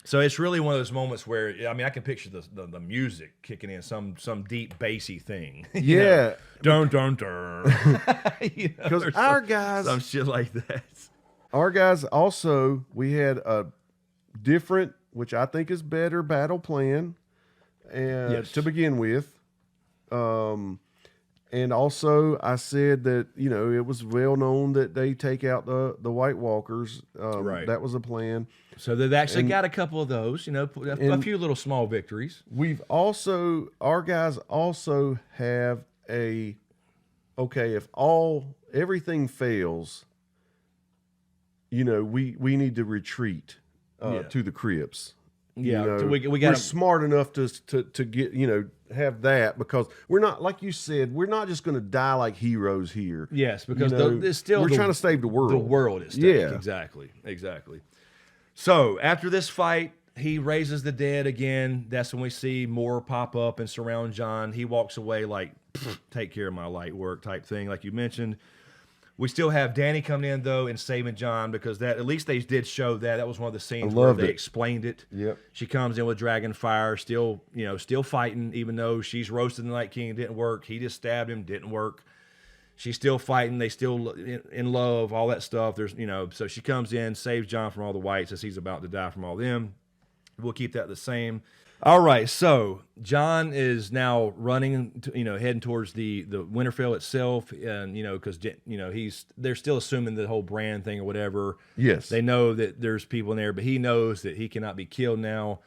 So it's really one of those moments where I can picture the music kicking in, some deep bassy thing. Yeah. Dun dun dun. Because or our some- guys, some shit like that. our guys also, we had a different, which I think is better, battle plan Yes. to begin with. And also, I said that it was well known that they take out the White Walkers. Right. That was a plan. So they've actually got a couple of those, a few little small victories. Our guys also have if everything fails, we need to retreat to the crypts. Yeah, so we we're got smart enough to get have that, because we're not, like you said, we're not just going to die like heroes here. Yes, because it's we're trying to save the world. The world is stake. Yeah. Exactly. So after this fight, he raises the dead again. That's when we see more pop up and surround Jon. He walks away like, take care of my light work type thing, like you mentioned. We still have Dany coming in, though, and saving Jon, because at least they did show that. That was one of the scenes where they explained it. Yep. She comes in with Dragonfire, still fighting, even though she's roasted the Night King. It didn't work. He just stabbed him. Didn't work. She's still fighting. They still in love, all that stuff. So she comes in, saves Jon from all the whites as he's about to die from all them. We'll keep that the same. All right, so Jon is now running, heading towards the Winterfell itself, and because they're still assuming the whole brand thing or whatever. Yes, they know that there's people in there, but he knows that he cannot be killed now.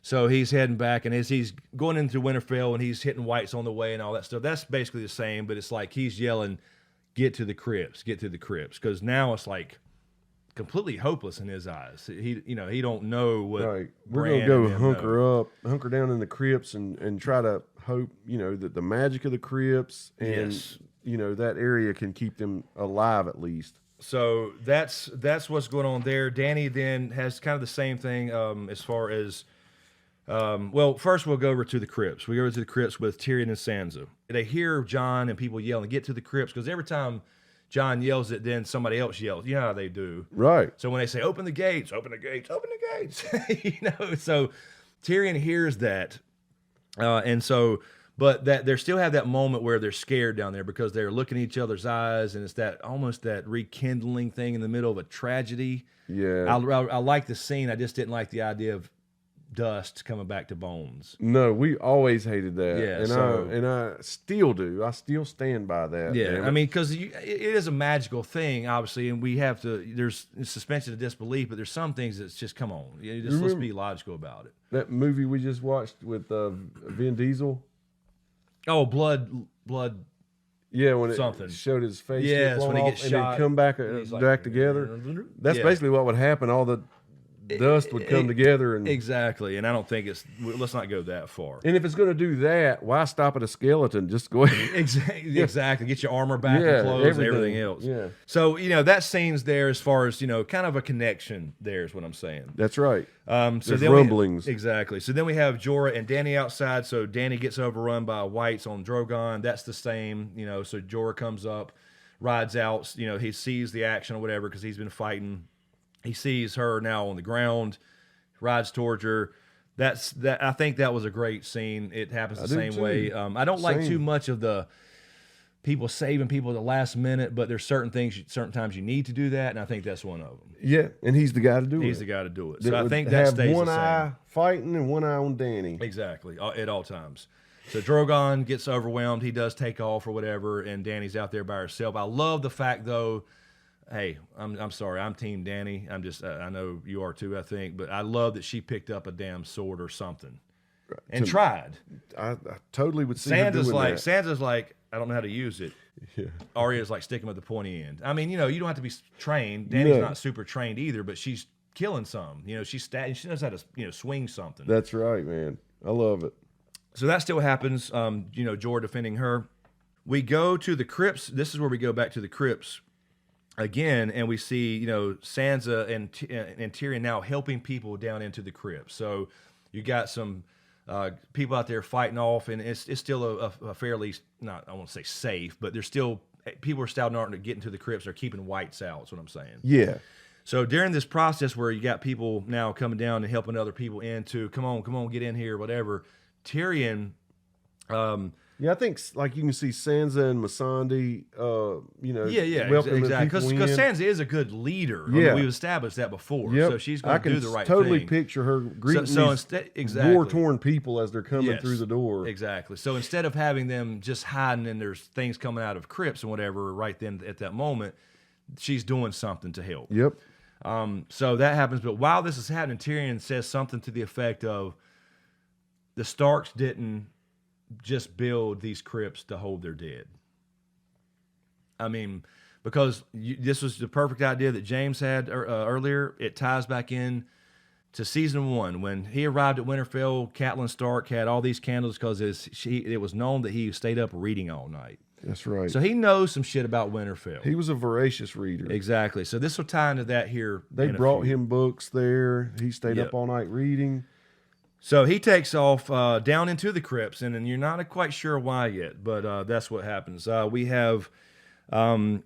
So he's heading back, and as he's going into Winterfell, and he's hitting whites on the way and all that stuff, that's basically the same, but it's like he's yelling, "Get to the crypts, get to the crypts," because now it's like completely hopeless in his eyes. He don't know what. Right. We're gonna go hunker down in the crypts and try to hope that the magic of the crypts and that area can keep them alive at least. So that's what's going on there. Dany then has kind of the same thing as far as. First we'll go over to the crypts. We go over to the crypts with Tyrion and Sansa. They hear Jon and people yelling, "Get to the crypts," because every time Jon yells it, then somebody else yells. You know how they do. Right. So when they say, "Open the gates, open the gates, open the gates," so Tyrion hears that. But that they still have that moment where they're scared down there because they're looking at each other's eyes, and it's almost that rekindling thing in the middle of a tragedy. Yeah. I like the scene. I just didn't like the idea of dust coming back to bones. No, we always hated that. Yeah, and I still do. I still stand by that. Yeah, I mean, because it is a magical thing, obviously, and we have to. There's suspension of disbelief, but there's some things that's just come on. Let's be logical about it. That movie we just watched with Vin Diesel. Oh, blood. Yeah, when something it showed his face. Yes, when he gets and shot, then come back together. That's basically what would happen. All the dust would come together, and exactly. And I don't think let's not go that far. And if it's going to do that, why stop at a skeleton? Just go ahead. Exactly. Get your armor back and clothes and everything else. Yeah. So that scene's there as far as kind of a connection. There is what I'm saying. That's right. So there's then rumblings. Exactly. So then we have Jorah and Dany outside. So Dany gets overrun by whites on Drogon. That's the same. So Jorah comes up, rides out. You know, he sees the action or whatever because he's been fighting. He sees her now on the ground, rides towards her. I think that was a great scene. It happens the same way. I don't like too much of the people saving people at the last minute, but there's certain times you need to do that, and I think that's one of them. Yeah, and he's the guy to do it. He's the guy to do it. So I think that stays the same. One eye fighting and one eye on Dany. Exactly, at all times. So Drogon gets overwhelmed. He does take off or whatever, and Dany's out there by herself. I love the fact, though, hey, I'm sorry, I'm Team Dany. I'm just, I know you are too, I think, but I love that she picked up a damn sword or something and tried. I totally would see her doing that. Sansa's like, I don't know how to use it. Yeah. Arya's like sticking with the pointy end. I mean, you know, you don't have to be trained. Dany's not super trained either, but she's killing some. You know, she knows how to, you know, swing something. That's right, man. I love it. So that still happens. You know, Jorah defending her. We go to the crypts. This is where we go back to the crypts again, and we see, you know, Sansa and Tyrion now helping people down into the crypts. So you got some people out there fighting off, and it's still a fairly, not, I won't say safe, but there's still, people are still not getting to the crypts. They're keeping whites out, is what I'm saying. Yeah. So during this process where you got people now coming down and helping other people into, come on, get in here, whatever, Tyrion... yeah, I think like you can see Sansa and Melisandre, you know, exactly. Because Sansa is a good leader. Yeah, I mean, we've established that before. Yep. So she's going to do the right thing. I can totally picture her greeting these war-torn people as they're coming through the door. Exactly. So instead of having them just hiding and there's things coming out of crypts and whatever right then at that moment, she's doing something to help. Yep. So that happens. But while this is happening, Tyrion says something to the effect of, the Starks didn't just build these crypts to hold their dead. I mean, because this was the perfect idea that James had earlier. It ties back in to season 1 when he arrived at Winterfell. Catelyn Stark had all these candles because it was known that he stayed up reading all night. That's right. So he knows some shit about Winterfell. He was a voracious reader. Exactly. So this will tie into that here. They brought him books there. He stayed up all night reading. So he takes off down into the crypts, and you're not quite sure why yet, but that's what happens. We have back in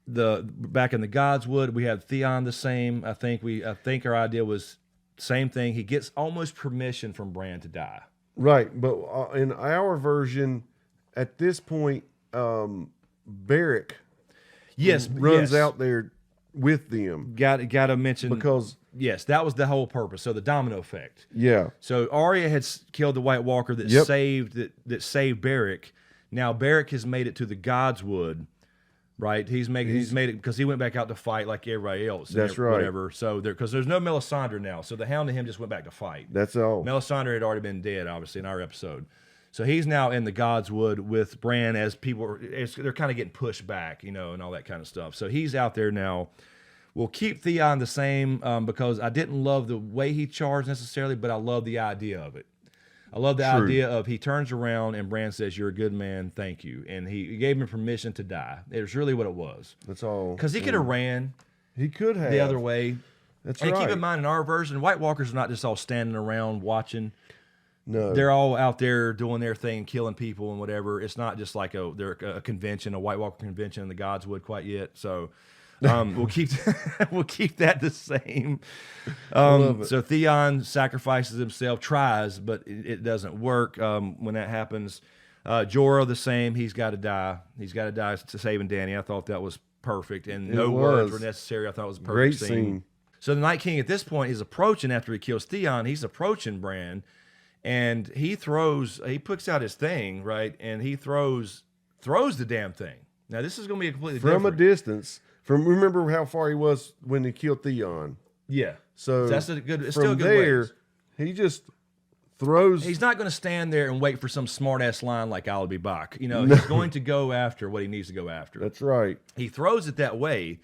the Godswood, we have Theon the same. I think our idea was same thing. He gets almost permission from Bran to die. Right, but in our version, at this point, Beric runs out there with them. Got to mention because. Yes, that was the whole purpose. So the domino effect. Yeah. So Arya had killed the White Walker that saved Beric. Now Beric has made it to the Godswood, right? He's made it because he went back out to fight like everybody else. That's right. Whatever. So because there's no Melisandre now, so the Hound and him just went back to fight. That's all. Melisandre had already been dead, obviously, in our episode. So he's now in the Godswood with Bran as they're kind of getting pushed back, you know, and all that kind of stuff. So he's out there now. We'll keep Theon the same because I didn't love the way he charged necessarily, but I love the idea of it. I love the idea of he turns around and Bran says, "You're a good man, thank you," and he gave him permission to die. It was really what it was. That's all. Because he could have ran. He could have the other way. That's and right. Keep in mind, in our version, White Walkers are not just all standing around watching. No, they're all out there doing their thing, killing people and whatever. It's not just like a convention, a White Walker convention in the Godswood quite yet. So. We'll keep that the same. So Theon sacrifices himself, tries, but it doesn't work. When that happens, Jorah the same. He's got to die. He's got to die to saving Dany. I thought that was perfect, and no words were necessary. I thought it was a perfect scene. So the Night King at this point is approaching after he kills Theon. He's approaching Bran, and he puts out his thing, right, and he throws the damn thing. Now this is going to be completely different. From a distance. Remember how far he was when he killed Theon. Yeah. So that's it's still a good there, ways. He just throws. He's not going to stand there and wait for some smart ass line like "I'll be back." You know, he's going to go after what he needs to go after. That's right. He throws it that way.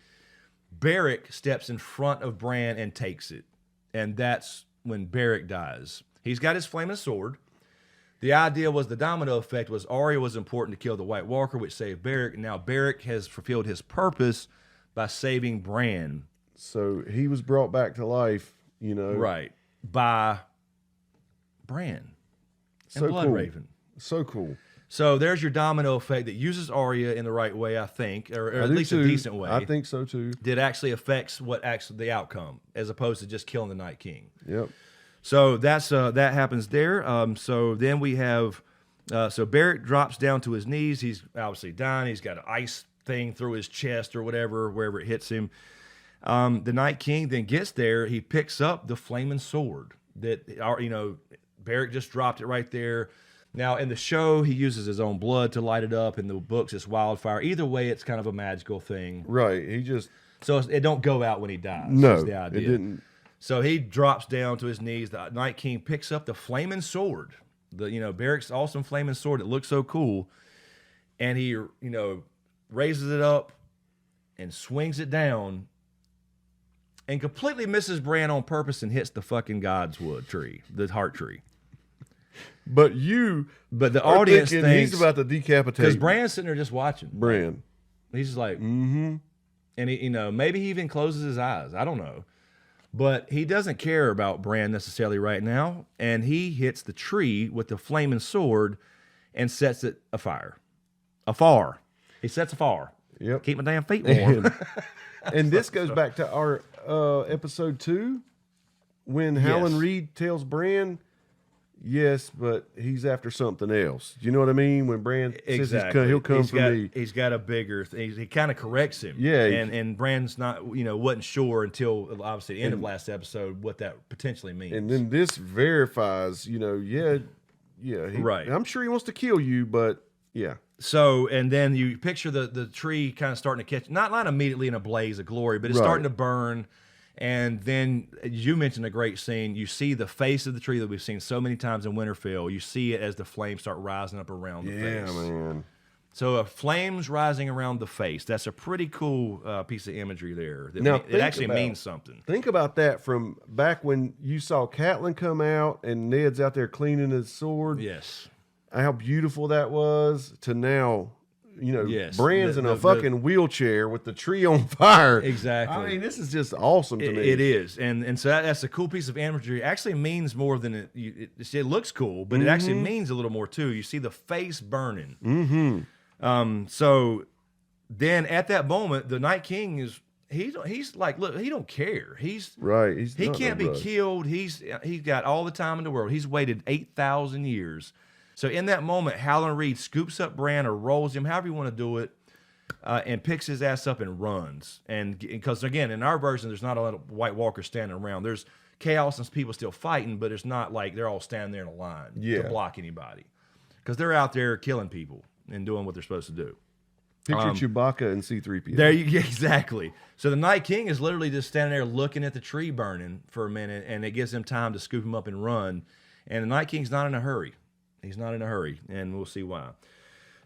Beric steps in front of Bran and takes it, and that's when Beric dies. He's got his flaming sword. The idea was the domino effect was Arya was important to kill the White Walker, which saved Beric, and now Beric has fulfilled his purpose by saving Bran. So he was brought back to life, you know. Right. By Bran. And so Blood cool. Raven. So cool. So there's your domino effect that uses Arya in the right way, I think, or at least a decent way. I think so too. That actually affects the outcome, as opposed to just killing the Night King. Yep. So that's that happens there. So then we have, so Beric drops down to his knees. He's obviously dying. He's got an ice thing through his chest or whatever, wherever it hits him. The Night King then gets there. He picks up the flaming sword that, Beric just dropped it right there. Now, in the show, he uses his own blood to light it up. In the books, it's wildfire. Either way, it's kind of a magical thing. Right. He just... So it don't go out when he dies. No, That's the idea. it didn't. So he drops down to his knees. The Night King picks up the flaming sword. Beric's awesome flaming sword. It looks so cool. And he, raises it up and swings it down and completely misses Bran on purpose and hits the fucking Godswood tree, the heart tree. But the audience thinks he's about to decapitate. Because Bran's sitting there just watching. Bran. He's just like, and he, maybe he even closes his eyes. I don't know. But he doesn't care about Bran necessarily right now. And he hits the tree with the flaming sword and sets it afire. Afar. He sets afar. Yep. Keep my damn feet warm. And this goes back to our episode 2 when Howland Reed tells Bran, yes, but he's after something else. You know what I mean? When Bran says he'll come for me. He's got a bigger thing. He kind of corrects him. Yeah. And Bran's not, wasn't sure until obviously the end of last episode what that potentially means. And then this verifies, right. I'm sure he wants to kill you, but yeah. So, and then you picture the tree kind of starting to catch, not immediately in a blaze of glory, but it's starting to burn. And then, as you mentioned, a great scene. You see the face of the tree that we've seen so many times in Winterfell. You see it as the flames start rising up around the face. Yeah, man. So, flames rising around the face. That's a pretty cool piece of imagery there. It actually means something. Think about that from back when you saw Catelyn come out and Ned's out there cleaning his sword. Yes. How beautiful that was to now. Yes. Bran's in a fucking wheelchair with the tree on fire. Exactly. I mean, this is just awesome to me. It is. And so that's a cool piece of imagery. It actually means more than it looks cool, but it actually means a little more too. You see the face burning. Mm-hmm. So then at that moment, the Night King he's like, look, he don't care. He's right. He can't be killed. He's got all the time in the world. He's waited 8,000 years. So in that moment, Howland Reed scoops up Bran or rolls him, however you want to do it, and picks his ass up and runs. And because, again, in our version, there's not a lot of White Walkers standing around. There's chaos and people still fighting, but it's not like they're all standing there in a line to block anybody. Because they're out there killing people and doing what they're supposed to do. Picture Chewbacca and C-3PO. Exactly. So the Night King is literally just standing there looking at the tree burning for a minute, and it gives him time to scoop him up and run. And the Night King's not in a hurry. He's not in a hurry, and we'll see why.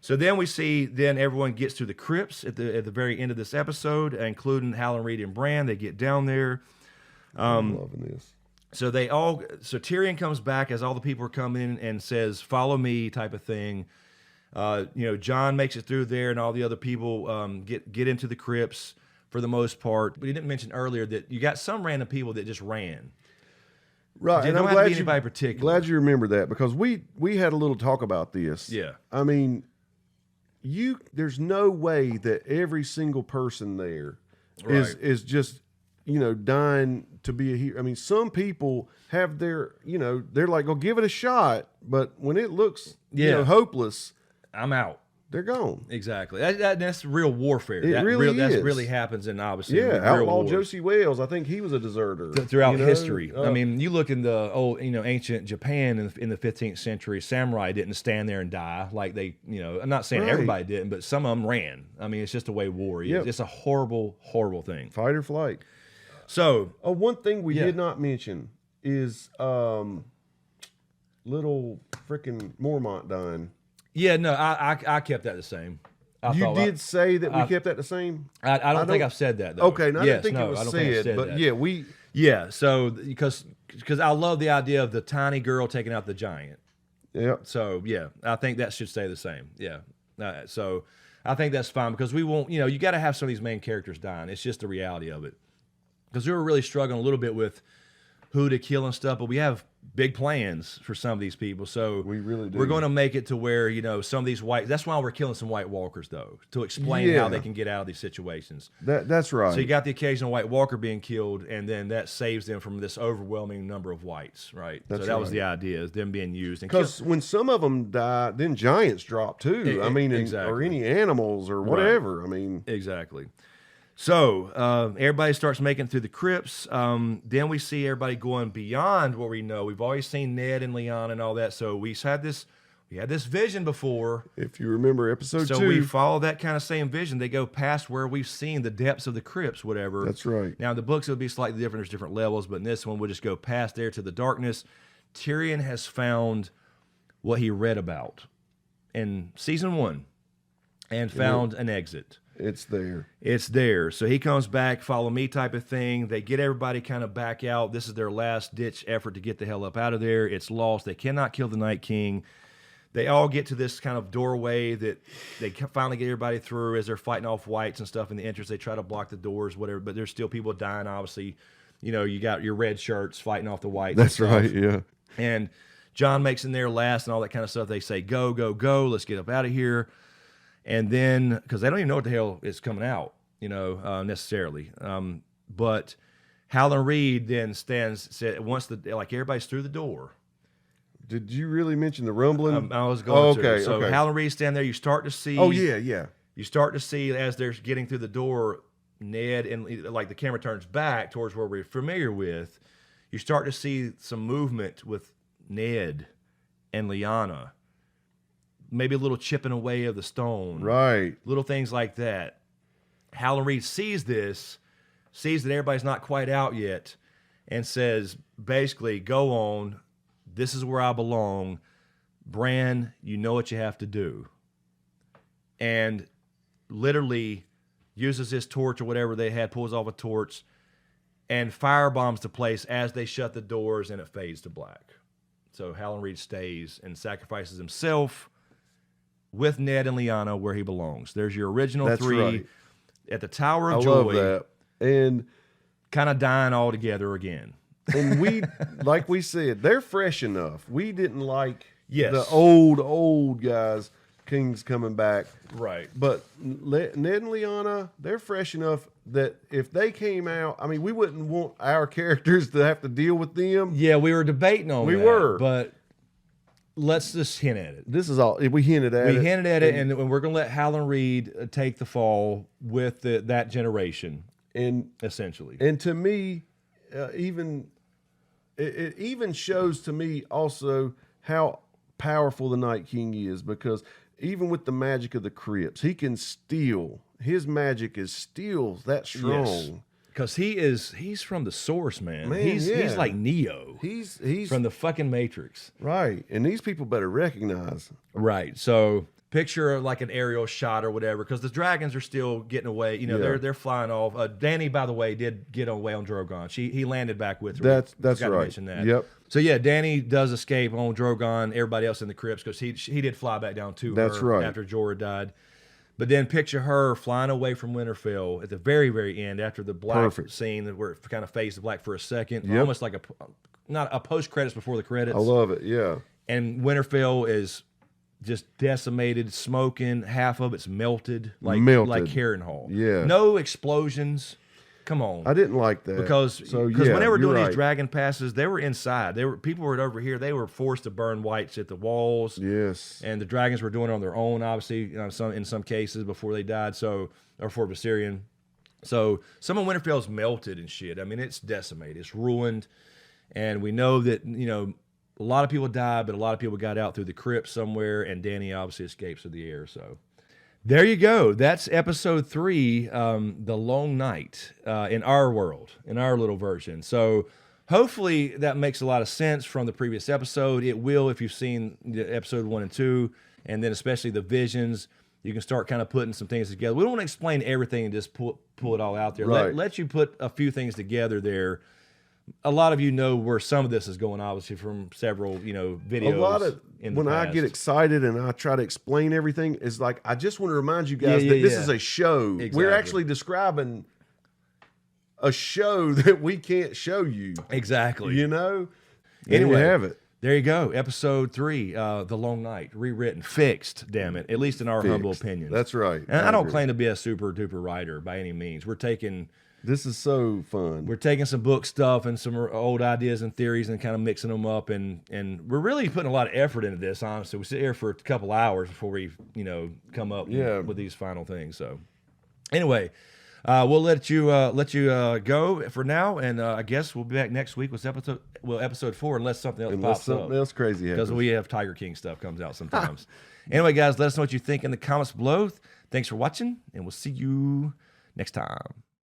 So then we see everyone gets to the crypts at the very end of this episode, including Howland Reed and Bran. They get down there. I'm loving this. So Tyrion comes back as all the people are coming in and says, "Follow me," type of thing. Jon makes it through there, and all the other people get into the crypts for the most part. But he didn't mention earlier that you got some random people that just ran. Right, and I'm glad you remember that because we had a little talk about this. Yeah, I mean, there's no way that every single person there is just dying to be a hero. I mean, some people have they're like, go give it a shot, but when it looks hopeless, I'm out. They're gone. Exactly. That's real warfare. It really is. That really happens in obviously Outlaw Josie Wales. I think he was a deserter throughout history. I mean, you look in the old, ancient Japan in the 15th century. Samurai didn't stand there and die like they. I'm not saying everybody didn't, but some of them ran. I mean, it's just the way war is. It's a horrible, horrible thing. Fight or flight. So, one thing we did not mention is little freaking Mormont dying. Yeah, no, I kept that the same. You did say that we kept that the same? I don't think I've said that, though. Okay, no, I didn't think it was said, but that. Yeah, so, because I love the idea of the tiny girl taking out the giant. Yeah. So, yeah, I think that should stay the same. Yeah. So, I think that's fine, because we won't, you got to have some of these main characters dying. It's just the reality of it. Because we were really struggling a little bit with who to kill and stuff, but we have big plans for some of these people. So We really do. we're going to make it to where, some of these that's why we're killing some White Walkers, though, to explain how they can get out of these situations. That's right. So you got the occasional White Walker being killed, and then that saves them from this overwhelming number of whites, right? That's so that was right. the idea, is them being used. Because when some of them die, then giants drop too. Exactly. Or any animals or whatever. I mean, exactly. So everybody starts making it through the crypts. Then we see everybody going beyond what we know. We've always seen Ned and Lyanna and all that. So we had this vision before. if you remember episode 2. So we follow that kind of same vision. They go past where we've seen the depths of the crypts, whatever. That's right. Now, in the books, it would be slightly different. There's different levels, but in this one, we'll just go past there to the darkness. Tyrion has found what he read about in season 1 and found an exit. It's there. It's there. So he comes back, follow me type of thing. They get everybody kind of back out. This is their last ditch effort to get the hell up out of there. It's lost. They cannot kill the Night King. They all get to this kind of doorway that they finally get everybody through as they're fighting off whites and stuff in the entrance. They try to block the doors, whatever, but there's still people dying, obviously. You got your red shirts fighting off the whites. That's right, yeah. And John makes in there last and all that kind of stuff. They say, go, go, go. Let's get up out of here. And then, because they don't even know what the hell is coming out, necessarily. But Howland Reed then once everybody's through the door. Did you really mention the rumbling? I was going to. Okay, So okay. Howland Reed stand there. You start to see. Oh, yeah. You start to see as they're getting through the door, Ned, and like the camera turns back towards where we're familiar with. You start to see some movement with Ned and Lyanna. Maybe a little chipping away of the stone. Right. Little things like that. Howland Reed sees this, sees that everybody's not quite out yet, and says, basically, go on. This is where I belong. Bran, you know what you have to do. And literally uses his torch or whatever they had, pulls off a torch, and firebombs the place as they shut the doors, and it fades to black. So Howland Reed stays and sacrifices himself with Ned and Lyanna where he belongs. There's your original That's 3 right. at the Tower of I Joy. love that. And kind of dying all together again. And we, like we said, they're fresh enough. We didn't like Yes. the old guys, King's coming back. Right. But Ned and Lyanna, they're fresh enough that if they came out, I mean, we wouldn't want our characters to have to deal with them. Yeah, we were debating on We that. were. But let's just hint at it. This is all, we hinted at it. We hinted at it, and we're going to let Howland Reed take the fall with that generation, And essentially. And to me, it even shows to me also how powerful the Night King is, because even with the magic of the crypts, he can steal. His magic is still that strong. Yes. Because he's from the source, man. Man, he's yeah. like Neo. He's from the fucking Matrix. right, and these people better recognize. Right. So picture like an aerial shot or whatever, because the dragons are still getting away. Yeah. They're flying off. Dany, by the way, did get away on Drogon. He landed back with her. That's Forgot to right. mention that. Yep. So yeah, Dany does escape on Drogon. Everybody else in the crypts, because he did fly back down to That's her right. after Jorah died. But then picture her flying away from Winterfell at the very, very end after the black Perfect. scene where it kind of fades to black for a second, Yep. almost like not a post credits before the credits. I love it. Yeah. And Winterfell is just decimated, smoking. Half of it's melted, like Harrenhal. Yeah. No explosions. Come on. I didn't like that Because yeah, when they were doing you're these right. dragon passes, they were inside. People were over here. They were forced to burn whites at the walls. Yes. And the dragons were doing it on their own, obviously, in some cases before they died. Or before Viserion. So some of Winterfell's melted and shit. I mean, it's decimated. It's ruined. And we know that, a lot of people died, but a lot of people got out through the crypt somewhere, and Dany obviously escapes through the air. So there you go. That's episode 3, The Long Night, in our world, in our little version. So hopefully that makes a lot of sense from the previous episode. It will if you've seen the episode 1 and 2, and then especially the visions. You can start kind of putting some things together. We don't want to explain everything and just pull it all out there. Right. Let you put a few things together there. A lot of you know where some of this is going, obviously, from several, videos. A lot of in the when I past. get excited and I try to explain everything, is like I just want to remind you guys that this is a show. Exactly. We're actually describing a show that we can't show you. Exactly. Anyway, you have it. There you go. Episode 3, The Long Night, rewritten, fixed, damn it, at least in our humble opinion. That's right. And I don't claim to be a super duper writer by any means. This is so fun. We're taking some book stuff and some old ideas and theories and kind of mixing them up, and we're really putting a lot of effort into this, honestly. We sit here for a couple hours before we, come up with these final things. So anyway, we'll let you go for now, and I guess we'll be back next week with episode 4, unless something else pops up. Something else crazy happens. Because we have Tiger King stuff comes out sometimes. Anyway, guys, let us know what you think in the comments below. Thanks for watching, and we'll see you next time.